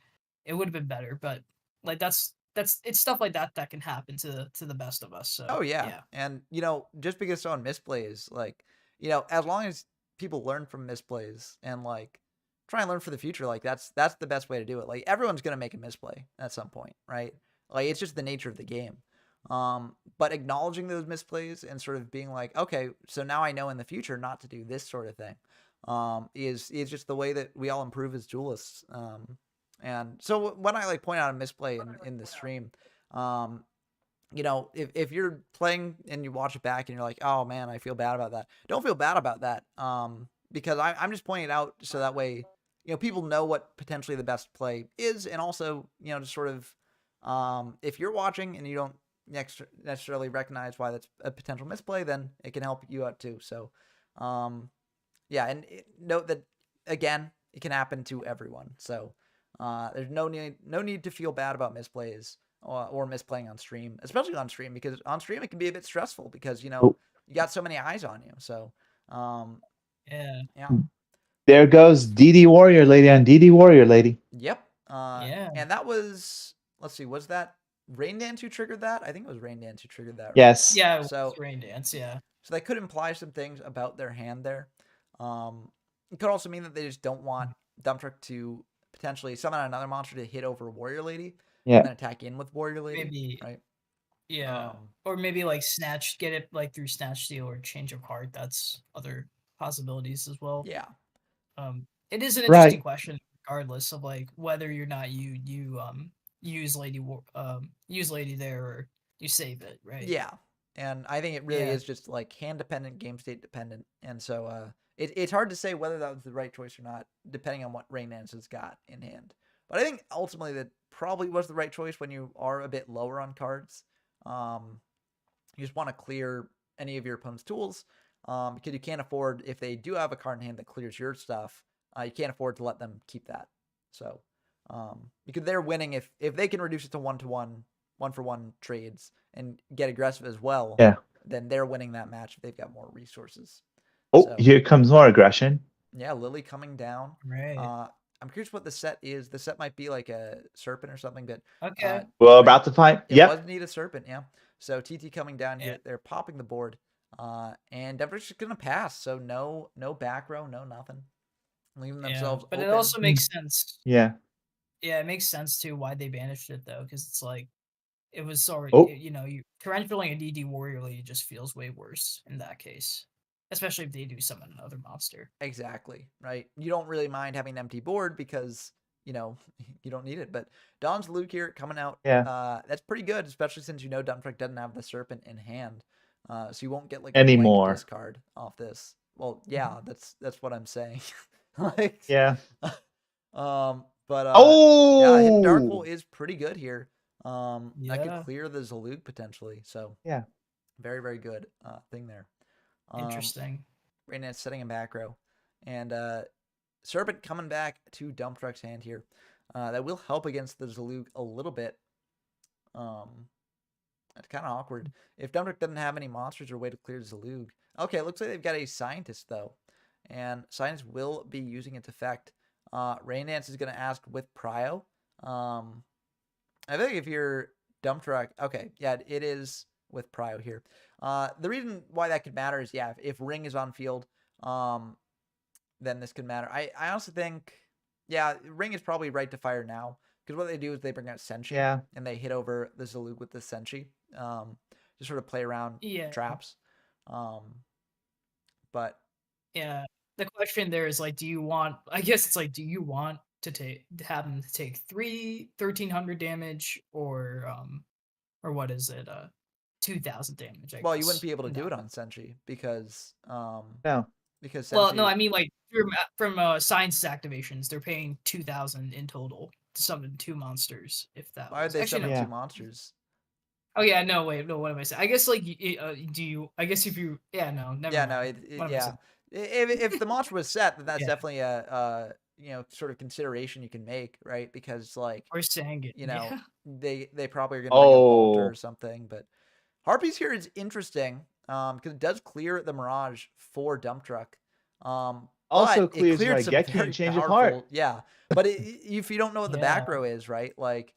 it would have been better. But like that's it's stuff like that that can happen to the best of us. So Oh yeah. yeah, And just because someone misplays, like, as long as people learn from misplays and like try and learn for the future, like that's the best way to do it. Like everyone's gonna make a misplay at some point, right? Like it's just the nature of the game. But acknowledging those misplays and sort of being like, okay, so now I know in the future not to do this sort of thing, is just the way that we all improve as duelists. And so when I like point out a misplay in the stream, um, if you're playing and you watch it back and you're like, oh man, I feel bad about that. Don't feel bad about that. Because I'm just pointing it out so that way, people know what potentially the best play is, and also, just sort of, if you're watching and you don't necessarily recognize why that's a potential misplay, then it can help you out too. So, yeah, and note that again, it can happen to everyone. So, there's no need to feel bad about misplays or misplaying on stream, especially on stream, because on stream it can be a bit stressful because Oh, you got so many eyes on you. So, yeah, yeah, there goes DD Warrior Lady on DD Warrior Lady. yep. yeah, And that was, let's see, was that Rain Dance who triggered that? I think it was Rain Dance who triggered that, right? Yes. yeah. It was So Rain Dance. Yeah, So that could imply some things about their hand there. It could also mean that they just don't want Dump Truck to potentially summon another monster to hit over Warrior Lady and Yeah. then attack in with Warrior Lady, maybe right? yeah, or maybe like snatch get it like through snatch steal or change of heart. That's other possibilities as well. Yeah. It is an interesting Right. question, regardless of like whether or not use lady there or you save it, right? Yeah. And I think it really Yeah, is just like hand dependent, game state dependent. And so it's hard to say whether that was the right choice or not, depending on what Rain Dance has got in hand. But I think ultimately that probably was the right choice when you are a bit lower on cards. You just want to clear any of your opponent's tools, because you can't afford, if they do have a card in hand that clears your stuff, you can't afford to let them keep that. So, because they're winning if they can reduce it to 1-to-1, 1-for-1 trades and get aggressive as well, Yeah. then they're winning that match if they've got more resources. Oh, So, here comes more aggression. yeah, Lily coming down. right. I'm curious what the set is. The set might be like a serpent or something, but Okay. Well, right, about to find. it Yep. was need a serpent, yeah. So TT coming down Yeah. here, they're popping the board, and Denver's just gonna pass. So no back row, no nothing, leaving Yeah, themselves but it open. also makes sense. Yeah. Yeah, it makes sense too why they banished it though, because it's like it was already Oh. you torrentialing a DD warrior lady just feels way worse in that case, especially if they do summon another monster. Exactly, right. You don't really mind having an empty board because you don't need it. But Don's Luke here coming out, Yeah. that's pretty good, especially since Dump Truck doesn't have the serpent in hand, so you won't get like a blank Anymore. discard off this. Well, yeah, that's what I'm saying. Like, Yeah. but yeah, Hidden Dark Hole Oh. is pretty good here. That could Yeah, clear the Zalug potentially. So Yeah. very, very good thing there. interesting. Right now it's setting in back row. And Serpent coming back to Dump Truck's hand here. That will help against the Zalug a little bit. That's kind of awkward. If Dump Truck doesn't have any monsters or way to clear Zalug. Okay, it looks like they've got a Scientist though. And Scientist will be using its effect. Rain Dance is going to ask with Prio. I think if you're Dump Truck, okay, yeah, it is with Prio here. The reason why that could matter is, yeah, if Ring is on field, then this could matter. I honestly think, yeah, Ring is probably right to fire now, because what they do is they bring out Senshi, Yeah. and they hit over the Zalug with the Senshi, to sort of play around Yeah, traps. But yeah. The question there is like, do you want? I guess it's like, do you want to have him to take 1300 damage or what is it 2000 damage, I Well, you wouldn't guess. be able to do No. it on Senshi because No. Well, no, Senshi. I mean like from science activations, they're paying 2000 in total to summon 2 monsters. If that Why would was they actually summon no. Yeah. two monsters? Oh yeah, no wait, no. What am I saying? I guess like do you? I guess if you yeah no never Yeah, mind. no, What am I yeah. saying? If the monster was set, then that's Yeah, definitely a sort of consideration you can make, right? Because like or Sangan. Yeah, they probably are gonna bring up Balter or Oh, something, but Harpies here is interesting because it does clear the Mirage for Dump Truck. also But it clears cleared some Raigeki and very Change of Heart. powerful, yeah. But if you don't know what the yeah, back row is, right? Like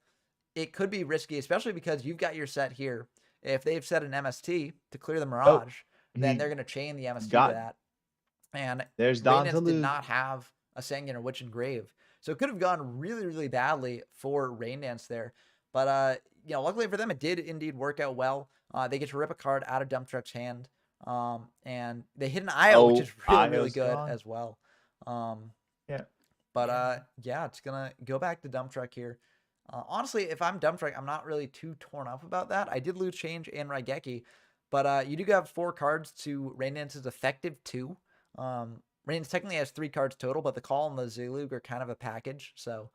it could be risky, especially because you've got your set here. If they've set an MST to clear the Oh, Mirage, then he they're going to chain the MST to got that. And there's Don Raynance did Talug. not have a Sanguine or Witch Engrave. So it could have gone really, really badly for Raindance there. But, luckily for them, it did indeed work out well. They get to rip a card out of Dump Truck's hand. And they hit an IO, which Oh, is really, really Io's good gone. as well. Yeah. But Yeah. yeah, it's gonna go back to Dump Truck here. Honestly, if I'm Dump Truck, I'm not really too torn up about that. I did lose Change and Raigeki, but you do have 4 cards to Raindance's effective 2. Rainance technically has 3 cards total, but the Call and the Zilug are kind of a package. So,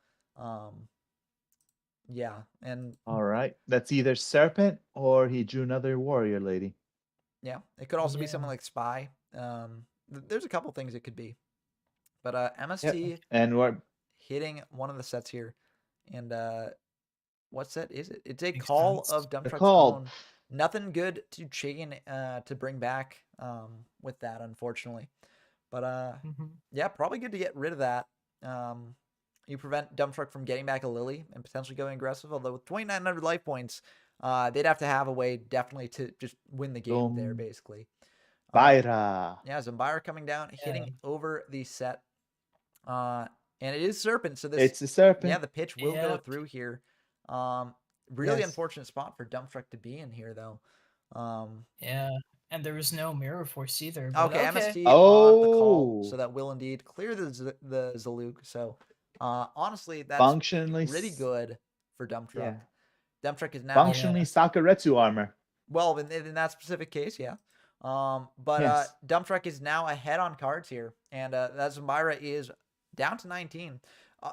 yeah, and All right. That's either Serpent or he drew another warrior lady. yeah, it could also be something Yeah. like Spy. There's a couple things it could be, but Yep. MST And we're hitting one of the sets here, and what set is it? It's a Makes call sense. of Dump the Truck's call. own. Nothing good to chain to bring back with that, unfortunately. But Mhm. yeah, probably good to get rid of that. You prevent Dump Truck from getting back a Lily and potentially going aggressive. Although with 2,900 life points, they'd have to have a way definitely to just win the game there, basically. Byra. Yeah, Zambira coming down, hitting Yeah. over the set. And it is Serpent, so this It's a serpent. the pitch will go Yep. through here. Really Yes. unfortunate spot for Dump Truck to be in here though. Yeah. And there was no mirror force either. But Okay, okay. MST on the call, Oh, so that will indeed clear the Zaluk. So honestly, that's functionally. pretty good for Dump Truck. Yeah. Dump Truck is now Functionally Sakuretsu armor. well in that specific case, yeah. But Yes. Dump Truck is now ahead on cards here, and that Zambira is down to 19.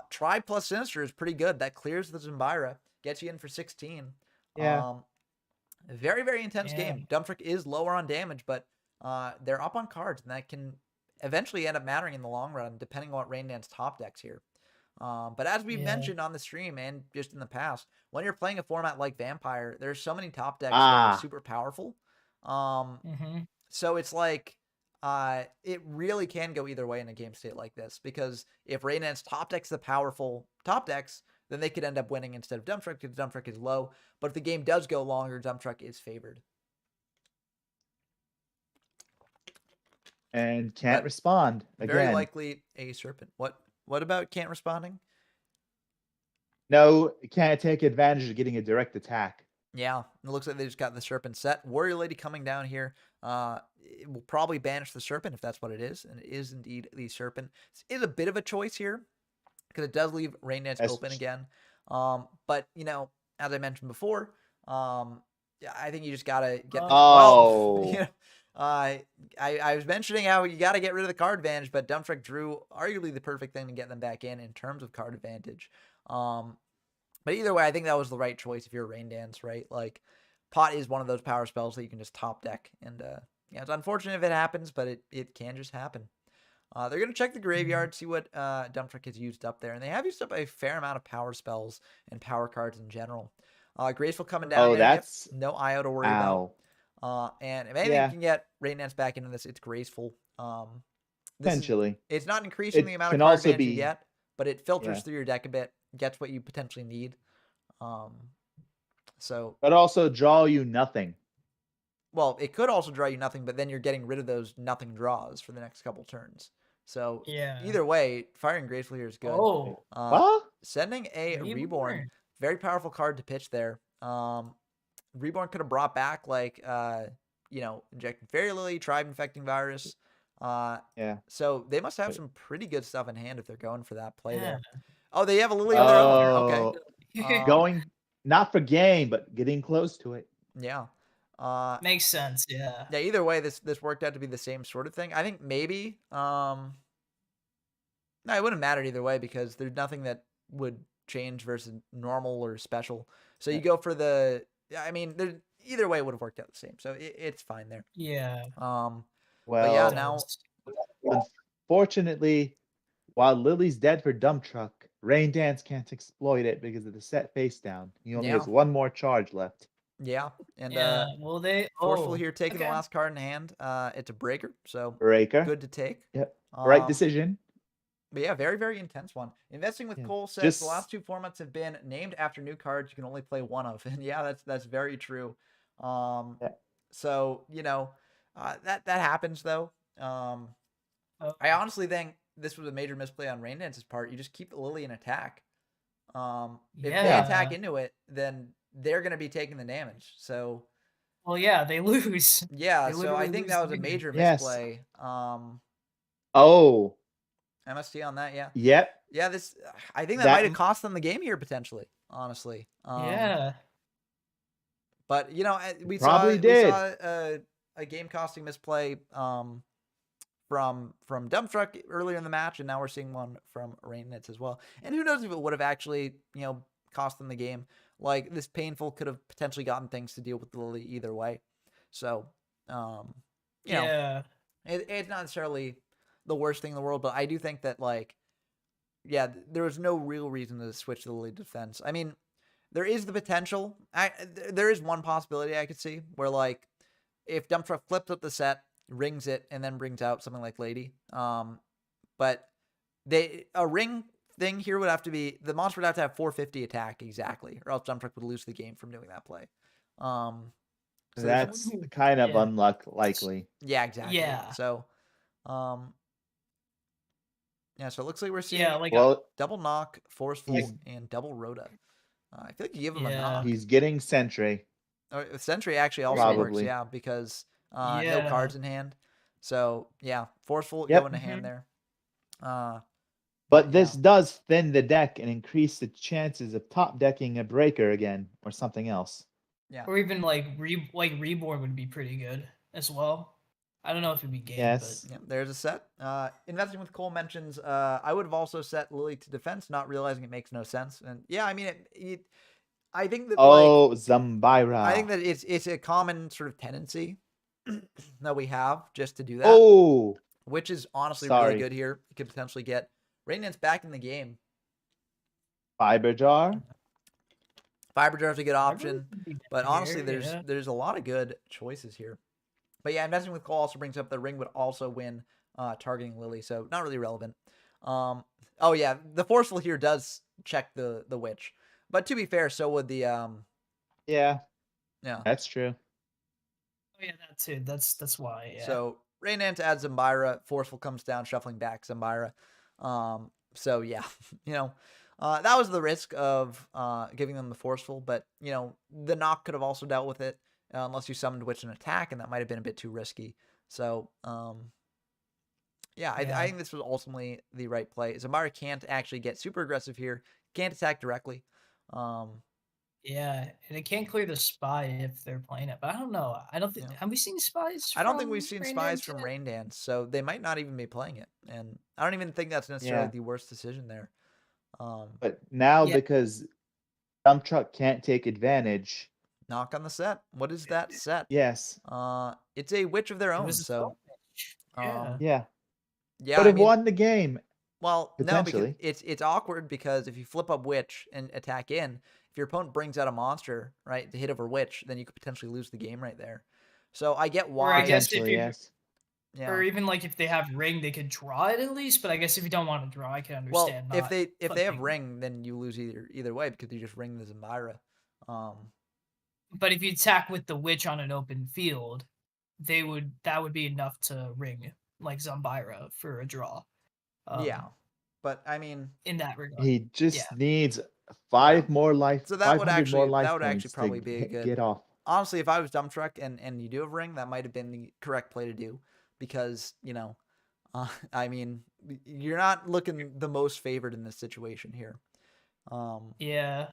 Try plus Sinister is pretty good. That clears the Zambira, gets you in for 16. Yeah. Very, very intense Yeah. game. Dump Truck is lower on damage, but they're up on cards, and that can eventually end up mattering in the long run, depending on what Raindance top decks here. But as we've Yeah. mentioned on the stream and just in the past, when you're playing a format like Vampire, there's so many top decks that are super powerful. Mhm. So it's like it really can go either way in a game state like this, because if Raynance top decks the powerful top decks, then they could end up winning instead of Dump Truck because Dump Truck is low. But if the game does go longer, Dump Truck is favored. And can't But respond very again. likely a Serpent. What about can't responding? No, can't take advantage of getting a direct attack. Yeah, it looks like they just got the Serpent set. Warrior Lady coming down here. It will probably banish the Serpent if that's what it is, and it is indeed the Serpent. It is a bit of a choice here because it does leave Raindance open again. But as I mentioned before, yeah, I think you just gotta get. Oh. I was mentioning how you gotta get rid of the card advantage, but Dump Truck drew arguably the perfect thing to get them back in terms of card advantage. But either way, I think that was the right choice if you're Raindance, right? Like, Pot is one of those power spells that you can just top deck. And, yeah, it's unfortunate if it happens, but it can just happen. They're going to check the graveyard, see what Dump Truck has used up there. And they have used up a fair amount of power spells and power cards in general. Graceful coming down. Oh, that's no IO to worry about. And if anything can get Raindance back into this, it's Graceful. Potentially. It's not increasing It the amount can of card also advantage be- you get, but it filters Yeah. through your deck a bit, gets what you potentially need. So, But also draw you nothing. well, it could also draw you nothing, but then you're getting rid of those nothing draws for the next couple turns. So Yeah. either way, firing Graceful here is good. Oh. What? Sending a Reborn, very powerful card to pitch there. Reborn could have brought back like injecting Fairy Lily, Tribe Infecting Virus. Yeah. So they must have some pretty good stuff in hand if they're going for that play there. Oh, they have a Lily of their own. Okay. Oh, going not for game, but getting close to it. Yeah. Makes sense. Yeah. Yeah, either way, this worked out to be the same sort of thing. I think maybe no, it wouldn't matter either way because there's nothing that would change versus normal or special. So you go for the I mean, there either way it would have worked out the same. So it's fine there. Yeah. But yeah, Well, now unfortunately, while Lily's dead for Dump Truck, Rain Dance can't exploit it because of the set face down. He only has Yeah. one more charge left. yeah, and Yeah. Well, they Forceful here taking the okay. last card in hand. It's a breaker, so Breaker. good to take. Yep. Right Um, decision. But yeah, very, very intense one. Investing with Yeah. Cole says Just the last two formats have been named after new cards you can only play one of. And yeah, that's very true. Yeah. So, that happens though. I honestly think this was a major misplay on Rain Dance's part. You just keep the Lily in attack. If they attack Yeah. into it, then they're going to be taking the damage. So Well, yeah, they lose. yeah, They so I literally think lose that the was a game. major Yes. misplay. Oh, MST on that, yeah. yep. Yeah, I think that That might have m- cost them the game here potentially, honestly. Yeah. But we Probably saw did. a game costing misplay from Dump Truck earlier in the match, and now we're seeing one from Rain Nits as well. And who knows if it would have actually cost them the game. Like this painful could have potentially gotten things to deal with the Lily either way. So Yeah. it's not necessarily the worst thing in the world, but I do think that there was no real reason to switch to the Lily defense. I mean, there is the potential. There is one possibility I could see where if Dump Truck flips up the set, rings it, and then brings out something like Lady. But a ring thing here would have to be the monster would have to have 450 attack exactly, or else Dump Truck would lose the game from doing that play. So That's kind of Yeah. unlikely. yeah, exactly. Yeah. So, yeah. So it looks like we're seeing Yeah, like Well, double knock, forceful, He's- and double rhoda. I feel like you give him a Yeah. knock. he's getting Sentry. Sentry actually also works, Probably. yeah, because no Yeah. cards in hand. So yeah, forceful Yep. go into hand there. But yeah. this does thin the deck and increase the chances of top decking a breaker again or something else. Yeah. or even Reborn would be pretty good as well. I don't know if it'd be game, Yes. Yeah, there's a set. Investing with Cole mentions I would have also set Lily to defense, not realizing it makes no sense. And yeah, I mean I think that Oh, Zambira. I think that it's a common sort of tendency that we have just to do that. Oh, Which is honestly Sorry. really good here. You could potentially get Rainance back in the game. Fiber Jar. Fiber Jar's a good but option. But honestly, there's a lot of good choices here. But yeah, investing with Cole also brings up the ring would also win targeting Lily, so not really relevant. Oh yeah, the forceful here does check the witch. But to be fair, so would the Yeah, yeah. that's true. Oh yeah, that too. That's why. Yeah. So Rainance adds Zambira, forceful comes down, shuffling back Zambira. So yeah, that was the risk of giving them the forceful, but the knock could have also dealt with it unless you summoned witch and attack, and that might have been a bit too risky. So I think this was ultimately the right play. Zambira can't actually get super aggressive here, can't attack directly. Yeah, and it can't clear the spy if they're playing it. But I don't know. I don't think have we seen spies? I don't think we've from seen Rain spies Dance from yet? Rain Dance, so they might not even be playing it. And I don't even think that's necessarily Yeah. the worst decision there. But now Yeah. because Dump Truck can't take advantage, Knock on the set. What is that set? yes. It's a witch of their It own. was a So, yeah. Yeah. yeah, Could I have mean, won the game. well, no, because potentially. it's awkward because if you flip up witch and attack in, if your opponent brings out a monster, right, to hit over witch, then you could potentially lose the game right there. So I get Or why. I guess if Potentially, you, yes. Yeah. or even like if they have ring, they could draw it at least. But I guess if you don't want to draw, I can understand. Well, not if they have flipping. ring, then you lose either way because you just ring the Zambira. But if you attack with the witch on an open field, that would be enough to ring like Zambira for a draw. Yeah, but I mean, In that regard. He just Yeah. needs 5 more life. So that would 500 more actually life that would actually points to probably be a good. get off. Honestly, if I was Dump Truck and you do have ring, that might have been the correct play to do because I mean, you're not looking the most favored in this situation here. Yeah.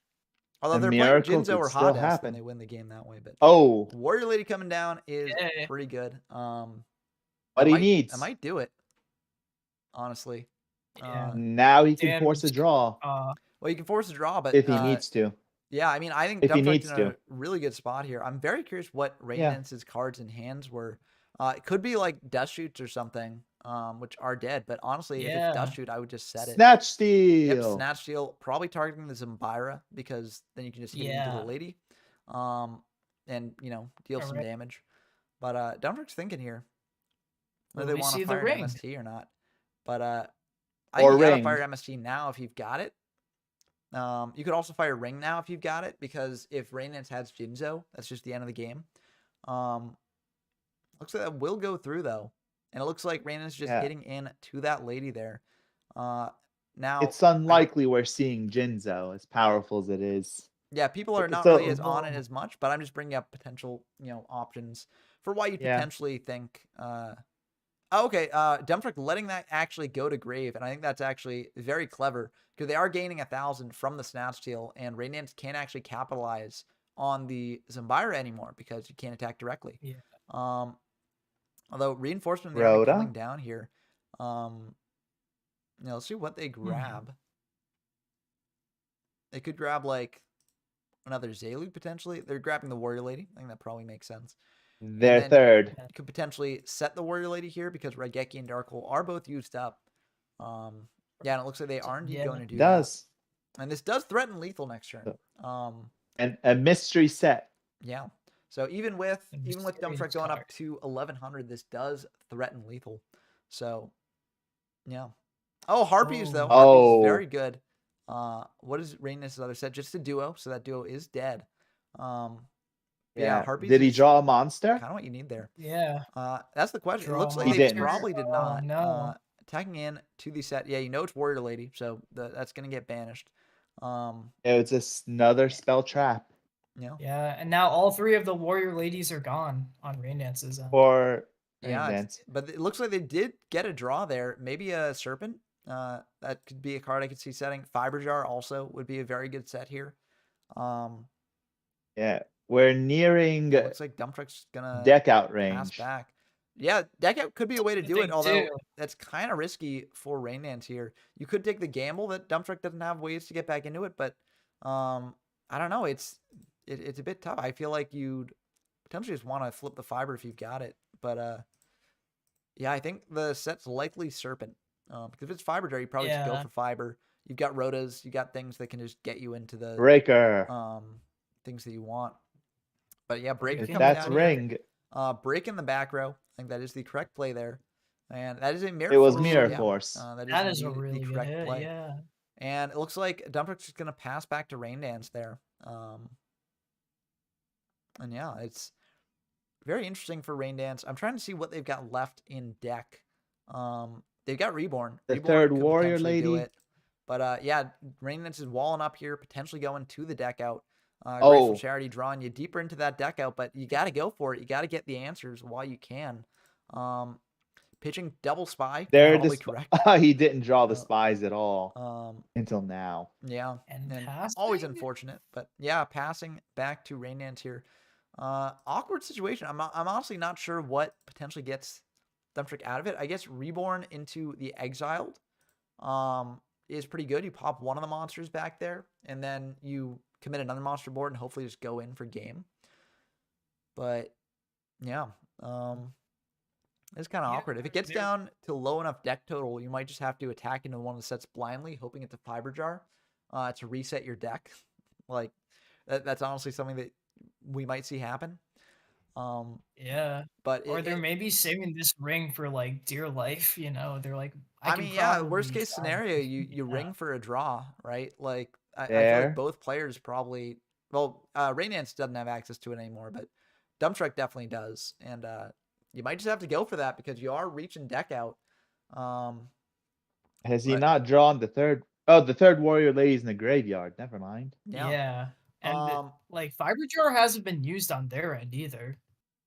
Although A they're playing miracle Jinzo could or still Hades, then happen. they win the game that way. But Oh, Warrior Lady coming down is Hey. pretty good. what he I needs. might do it, honestly. Yeah. Now he can force a Damage. draw Well, you can force a draw, but if he needs to. yeah, I mean, I think If he Dumbstruck's needs in to. a really good spot here. I'm very curious what Yeah. Radiance's cards and hands were. It could be like Dust Shoots or something, which are dead. But honestly, if it's Yeah. Dust Shoot, I would just set it. Snatch Yep, steal. Snatch Steal, probably targeting the Zambira because then you can just hit it into the Yeah. lady, and deal some Alright. damage. But Dumbstruck's thinking here whether Will they we want to see the fire an ring? MST or not. But I think Or you gotta ring. fire MST now if you've got it. You could also fire Ring now if you've got it, because if Raynance has Jinzo, that's just the end of the game. Looks like that will go through though, and it looks like Raynance is just hitting in to that lady there. Now It's unlikely we're seeing Jinzo, as powerful as it is. yeah, people are not So- really as on it as much, but I'm just bringing up potential options for why you Yeah. potentially think. Okay, Dumbstruck letting that actually go to grave, and I think that's actually very clever because they are gaining 1,000 from the Snatch Steal, and Radiance can't actually capitalize on the Zambira anymore because you can't attack directly. Yeah. Although reinforcement there Rhoda? coming down here. Let's see what they grab. They could grab like another Zalu potentially. They're grabbing the Warrior Lady. I think that probably makes sense. They're then- third. You could potentially set the Warrior Lady here because Raigeki and Dark Hole are both used up. Yeah, and it looks like they are indeed Yeah. going to do Does. that. And this does threaten lethal next turn. And a mystery set. Yeah. So even with A Dumbstruck mysterious going up card. to 1,100, this does threaten lethal. So yeah. Oh, Harpies though. Harpies Oh. is very good. What is Rainus' other set? Just a duo, so that duo is dead. Yeah, Harpies. Did he is draw a monster? kind of what you need there? Yeah. That's the question. It Draw looks like He they didn't. probably did Oh, not. no. Attacking in to the set. Yeah, it's Warrior Lady, so that's gonna get banished. It was another spell trap Yeah. Yeah. And now all three of the warrior ladies are gone on Raindance's end. for Yeah, Dance. but it looks like they did get a draw there. Maybe a Serpent. That could be a card I could see setting. Fiber Jar also would be a very good set here. Yeah. We're nearing It looks like Dumbstruck's gonna deck out pass range. back. Yeah, deck out could be a way to I do it, think although too. that's kind of risky for Raindance here. You could take the gamble that Dumbstruck doesn't have ways to get back into it, but I don't know. It's a bit tough. I feel like you'd potentially just want to flip the fiber if you've got it, but yeah, I think the set's likely Serpent. Because if it's Fiber Jar, you probably just go Yeah. for fiber. You've got Rotas, you got things that can just get you into the Breaker. things that you want. But yeah, Breaker If coming that's down here. ring. Break in the back row. I think that is the correct play there. And that is a Mirror It was Force. Mirror Yeah, Force. That is a indeed really the good correct hit. play. Yeah. And it looks like Dumbstruck's just going to pass back to Raindance there. And yeah, it's very interesting for Raindance. I'm trying to see what they've got left in deck. They've got Reborn. The Reborn third could warrior potentially do lady. it. But yeah, Raindance is walling up here, potentially going to the deck out. Oh. Grateful Charity drawing you deeper into that deck out, but you got to go for it. You got to get the answers while you can. Pitching double spy. There, Probably the correct. he didn't draw the Uh, spies at all until now. Yeah, And always passing? unfortunate, but yeah, passing back to Raindance here. Awkward situation. I'm honestly not sure what potentially gets Dumbstruck out of it. I guess Reborn into the Exiled is pretty good. You pop one of the monsters back there, and then you commit another monster board and hopefully just go in for game. But yeah, it's kind of awkward. If it gets down to low enough deck total, you might just have to attack into one of the sets blindly, hoping it's a Fiber Jar to reset your deck. Like that's honestly something that we might see happen. Yeah. But Or they're maybe saving this ring for like dear life, you know. They're like, I can mean, yeah, probably worst case sell scenario, this. you Yeah. ring for a draw, right? Like I feel There. like both players probably. Well, Raynance doesn't have access to it anymore, but Dumbstruck definitely does, and you might just have to go for that because you are reaching deck out. Has he But- not drawn the third? Oh, the third warrior lady's in the graveyard. Never mind. Yeah. And like Fiber Jar hasn't been used on their end either.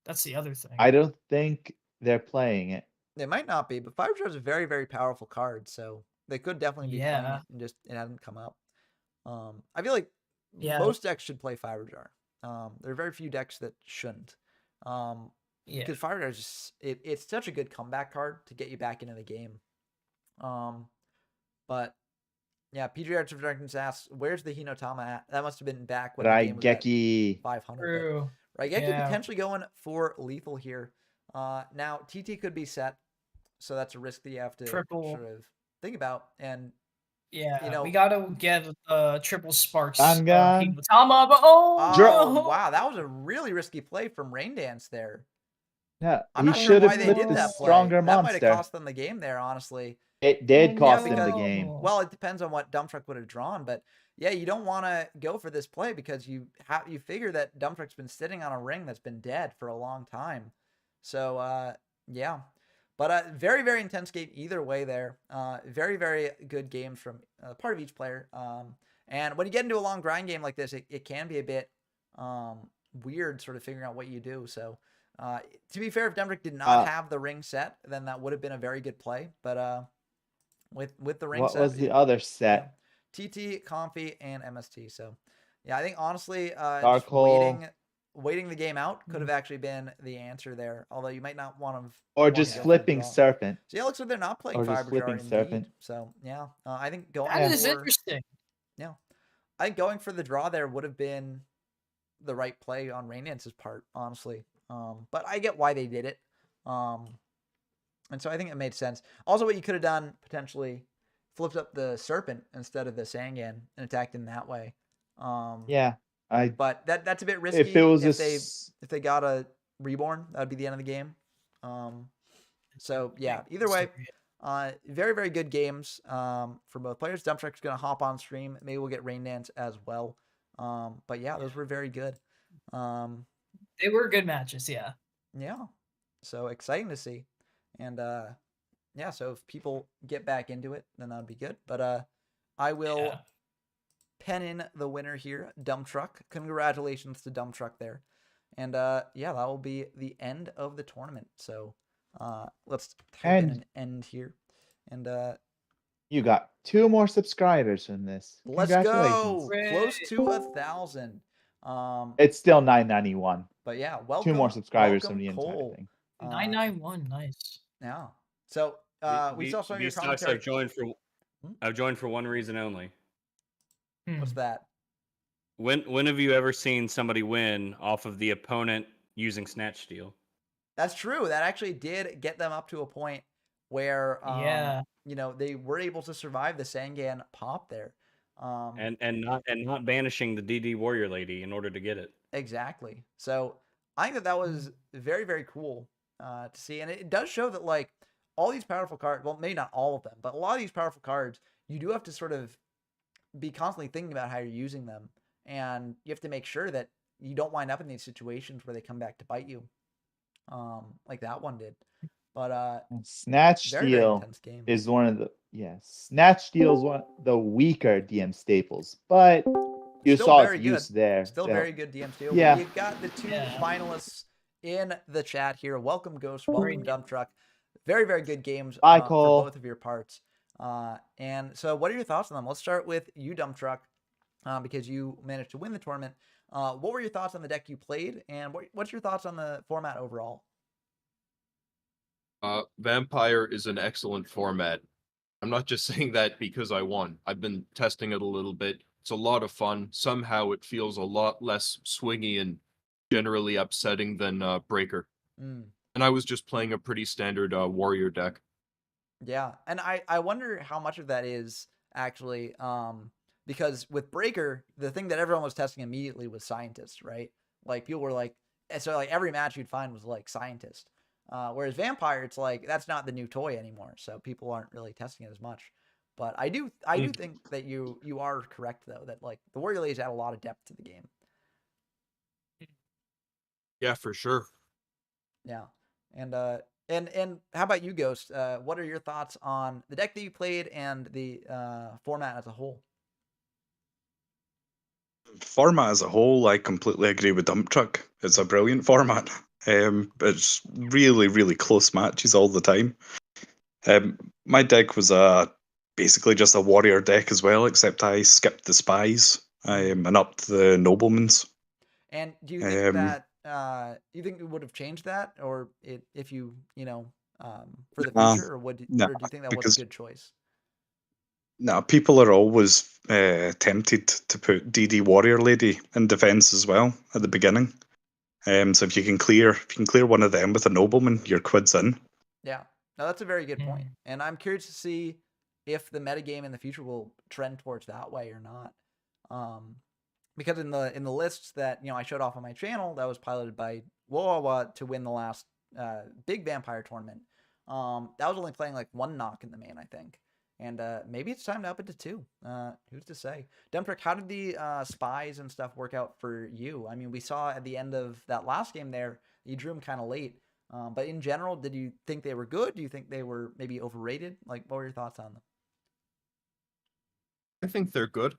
That's the other thing. I don't think they're playing it. They might not be, but Fire Jar is a very, very powerful card, so they could definitely be playing Yeah. it, and just it hasn't come up. I feel like Yeah. most decks should play Fire Jar. There are very few decks that shouldn't. Yeah. Because Fire Jar is just it's such a good comeback card to get you back into the game. But yeah, PG Arts of Dragons asks, "Where's the Hinotama at?" That must have been back when the game was at Raigeki. 500. True. But Raigeki Yeah. potentially going for lethal here. Now TT could be set, so that's a risk that you have to Triple. sort of think about. And Yeah, you know, we gotta get triple sparks Dangan. Hinotama, but no! wow, that was a really risky play from Rain Dance there. Yeah, I'm he not sure should why have they flipped did the that play. stronger That might have monster. cost them the game there, honestly. It did Oh, cost Yeah, him the because- game. Well, it depends on what Dump Truck would have drawn, but yeah, you don't want to go for this play because you figure that Dump Truck's been sitting on a ring that's been dead for a long time. So yeah, but very, very intense game either way there. Very, very good games from part of each player. And when you get into a long grind game like this, it can be a bit weird sort of figuring out what you do. So to be fair, if Dump Truck did not have the ring set, then that would have been a very good play. But with the ring What set, was the other set? TT, Comfy, and MST. So yeah, I think honestly, Dark just Hole. waiting the game out could have actually been the answer there. Although you might not want to, Or just flipping Serpent. So yeah, it looks like they're not playing Or just Fiber Jar flipping indeed. Serpent. So yeah, I think going That is for, interesting. yeah, I think going for the draw there would have been the right play on Rain Dance's part, honestly. But I get why they did it. And so I think it made sense. Also, what you could have done potentially flipped up the Serpent instead of the Sangan and attacked him that way. Yeah, But that's a bit risky. if it was if they got a Reborn, that would be the end of the game. So yeah, either way, very, very good games for both players. Dump Truck's gonna hop on stream. Maybe we'll get Rain Dance as well. But yeah, those were very good. They were good matches, yeah. Yeah. So exciting to see. And yeah, so if people get back into it, then that would be good. But I will pen in the winner here, Dump Truck. Congratulations to Dump Truck there. And yeah, that will be the end of the tournament. So let's type in an end here. And you got 2 more subscribers from this. Let's go. Close to 1,000. It's still 991. But yeah, welcome. 2 more subscribers welcome, from the entire Cole. thing. 991, nice. Yeah. So we saw some of your commentary. I've joined for one reason only. What's that? When have you ever seen somebody win off of the opponent using Snatch Steal? That's true. That actually did get them up to a point where you know, they were able to survive the Sangan pop there. And not banishing the DD Warrior Lady in order to get it. Exactly. So I think that was very, very cool to see. And it does show that, like, all these powerful cards, well, maybe not all of them, but a lot of these powerful cards, you do have to sort of be constantly thinking about how you're using them. And you have to make sure that you don't wind up in these situations where they come back to bite you. Like that one did. But Snatch very, very Steal intense game. is one of the Snatch Steal is one of the weaker DM staples, but you Still saw very its good. use there. Still very good DM Steal. Yeah. We've got the 2 finalists in the chat here. Welcome, Ghost. Welcome, Dump Truck. Very, very good games Bye, for Cole. both of your parts. And so what are your thoughts on them? Let's start with you, Dump Truck, because you managed to win the tournament. What were your thoughts on the deck you played, and what's your thoughts on the format overall? Vampire is an excellent format. I'm not just saying that because I won. I've been testing it a little bit. It's a lot of fun. Somehow it feels a lot less swingy and generally upsetting than Breaker. And I was just playing a pretty standard warrior deck. Yeah, and I wonder how much of that is actually because with Breaker, the thing that everyone was testing immediately was Scientist, right? Like people were like, so like every match you'd find was like Scientist. Whereas Vampire, it's like that's not the new toy anymore, so people aren't really testing it as much. But I do think that you are correct though, that like the Warrior Ladies add a lot of depth to the game. Yeah, for sure. Yeah, and how about you, Ghost? What are your thoughts on the deck that you played and the format as a whole? Format as a whole, I completely agree with Dump Truck. It's a brilliant format. It's really, really close matches all the time. My deck was basically just a warrior deck as well, except I skipped the spies and upped the noblemans. And do you think Um, that you think it would have changed that, or if you for the nah, future, nah, or do you think that was a because good choice? people are always tempted to put DD Warrior Lady in defense as well at the beginning. So if you can clear one of them with a nobleman, your quid's in. Yeah, no, that's a very good point, Mhm. and I'm curious to see if the metagame in the future will trend towards that way or not. Um, because in the lists that I showed off on my channel that was piloted by Wawa to win the last big vampire tournament, that was only playing like one knock in the main, I think, and maybe it's time to up it to two. Who's to say? Demtrick, how did the spies and stuff work out for you? I mean, we saw at the end of that last game there, you drew them kind of late. But in general, did you think they were good? Do you think they were maybe overrated? Like, what were your thoughts on them? I think they're good.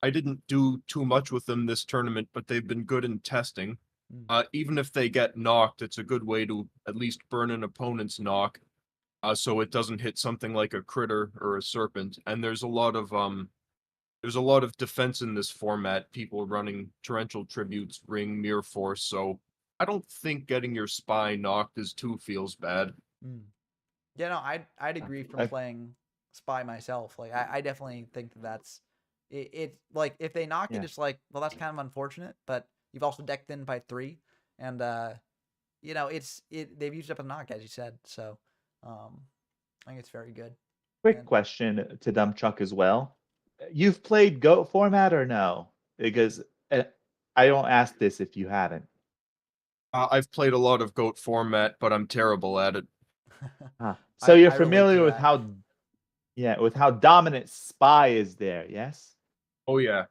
I didn't do too much with them this tournament, but they've been good in testing. Even if they get knocked, it's a good way to at least burn an opponent's knock, so it doesn't hit something like a critter or a serpent. And there's a lot of defense in this format. People running torrential tributes, ring, mirror force. So I don't think getting your spy knocked as two feels bad. Yeah, no, I'd agree from I- playing spy myself. Like, I definitely think that that's it's like if they knock it, Yeah. it's like, well, that's kind of unfortunate. But you've also decked in by 3, and they've used up a knock, as you said. So I think it's very good. Quick And question to Dumb Chuck as well. You've played GOAT format or no? Because I don't ask this if you haven't. I've played a lot of GOAT format, but I'm terrible at it. So you're I relate to familiar with that. with how dominant spy is there, yes? Oh yeah.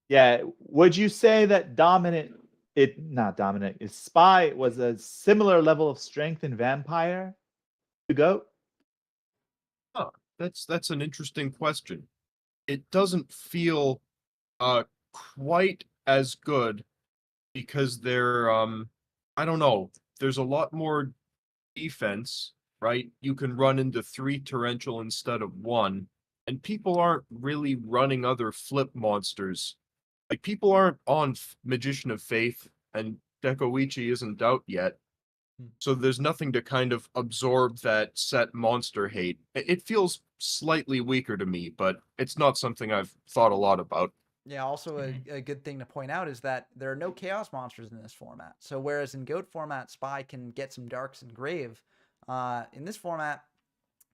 Yeah. Would you say that not dominant, is spy was a similar level of strength in vampire to GOAT? Huh. That's an interesting question. It doesn't feel uh quite as good because they're I don't know. There's a lot more defense, right? You can run into 3 torrential instead of 1, and people aren't really running other flip monsters. Like people aren't on Magician of Faith, and Dekoichi isn't out yet. So there's nothing to kind of absorb that set monster hate. It feels slightly weaker to me, but it's not something I've thought a lot about. Yeah, also a good thing to point out is that there are no chaos monsters in this format. So whereas in GOAT format, Spy can get some darks and grave, in this format,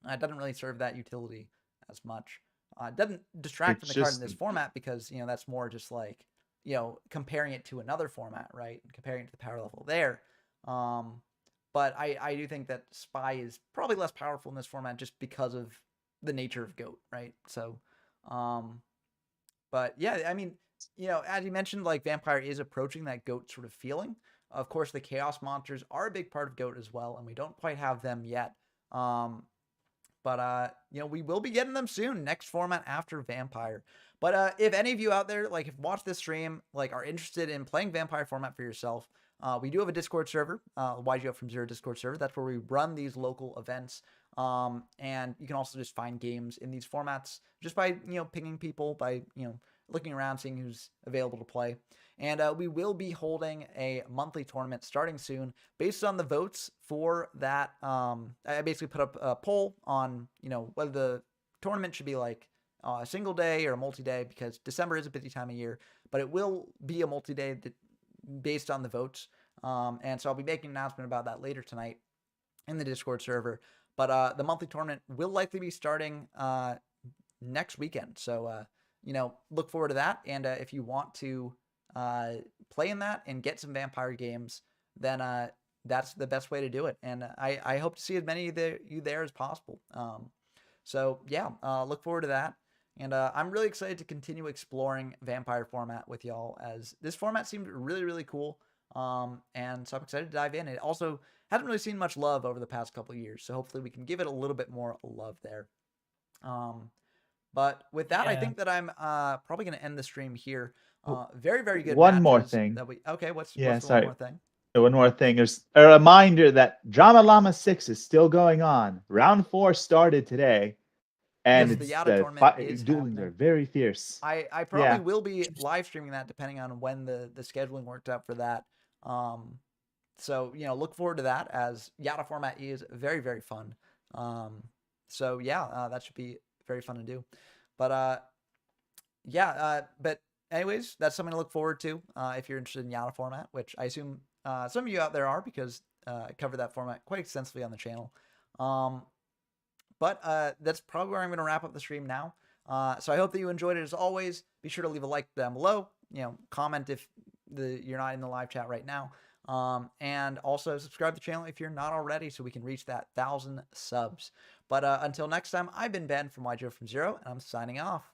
it doesn't really serve that utility as much. It doesn't distract from It's the card in just this format because that's more just like comparing it to another format, right? Comparing it to the power level there. But I do think that Spy is probably less powerful in this format just because of the nature of GOAT, right? So, but yeah, I mean, as you mentioned, like Vampire is approaching that GOAT sort of feeling. Of course, the Chaos monsters are a big part of GOAT as well, and we don't quite have them yet. But we will be getting them soon. Next format after Vampire. But if any of you out there like have watched this stream, like are interested in playing Vampire format for yourself, we do have a Discord server, YG Up from Zero Discord server. That's where we run these local events. And you can also just find games in these formats just by pinging people, by looking around, seeing who's available to play. And we will be holding a monthly tournament starting soon based on the votes for that. I basically put up a poll on whether the tournament should be like a single day or a multi-day, because December is a busy time of year, but it will be a multi-day based on the votes. And so I'll be making an announcement about that later tonight in the Discord server. But the monthly tournament will likely be starting next weekend. So, look forward to that. And if you want to play in that and get some Vampire games, then that's the best way to do it. And I hope to see as many of you there as possible. So, yeah, look forward to that. And I'm really excited to continue exploring Vampire format with y'all, as this format seemed really, really cool. And so I'm excited to dive in. It also hasn't really seen much love over the past couple of years, so hopefully we can give it a little bit more love there. But with that, I Yeah. think that I'm probably going to end the stream here. Very, very good One more matches thing. that we. Okay, what's Yeah, one sorry. more thing? One more thing. There's a reminder that Drama Llama 6 is still going on. Round 4 started today. And Yes, the it's Yada tournament is duelings happening. are very fierce. I probably Yeah. will be live streaming that depending on when the scheduling worked out for that. So look forward to that, as Yada format is very, very fun. So yeah, that should be very fun to do. But but anyways, that's something to look forward to if you're interested in Yada format, which I assume some of you out there are, because I cover that format quite extensively on the channel. But that's probably where I'm going to wrap up the stream now. So I hope that you enjoyed it as always. Be sure to leave a like down below. Comment if you're not in the live chat right now. And also subscribe to the channel if you're not already, so we can reach that 1,000 subs. But until next time, I've been Ben from YGO from Zero, and I'm signing off.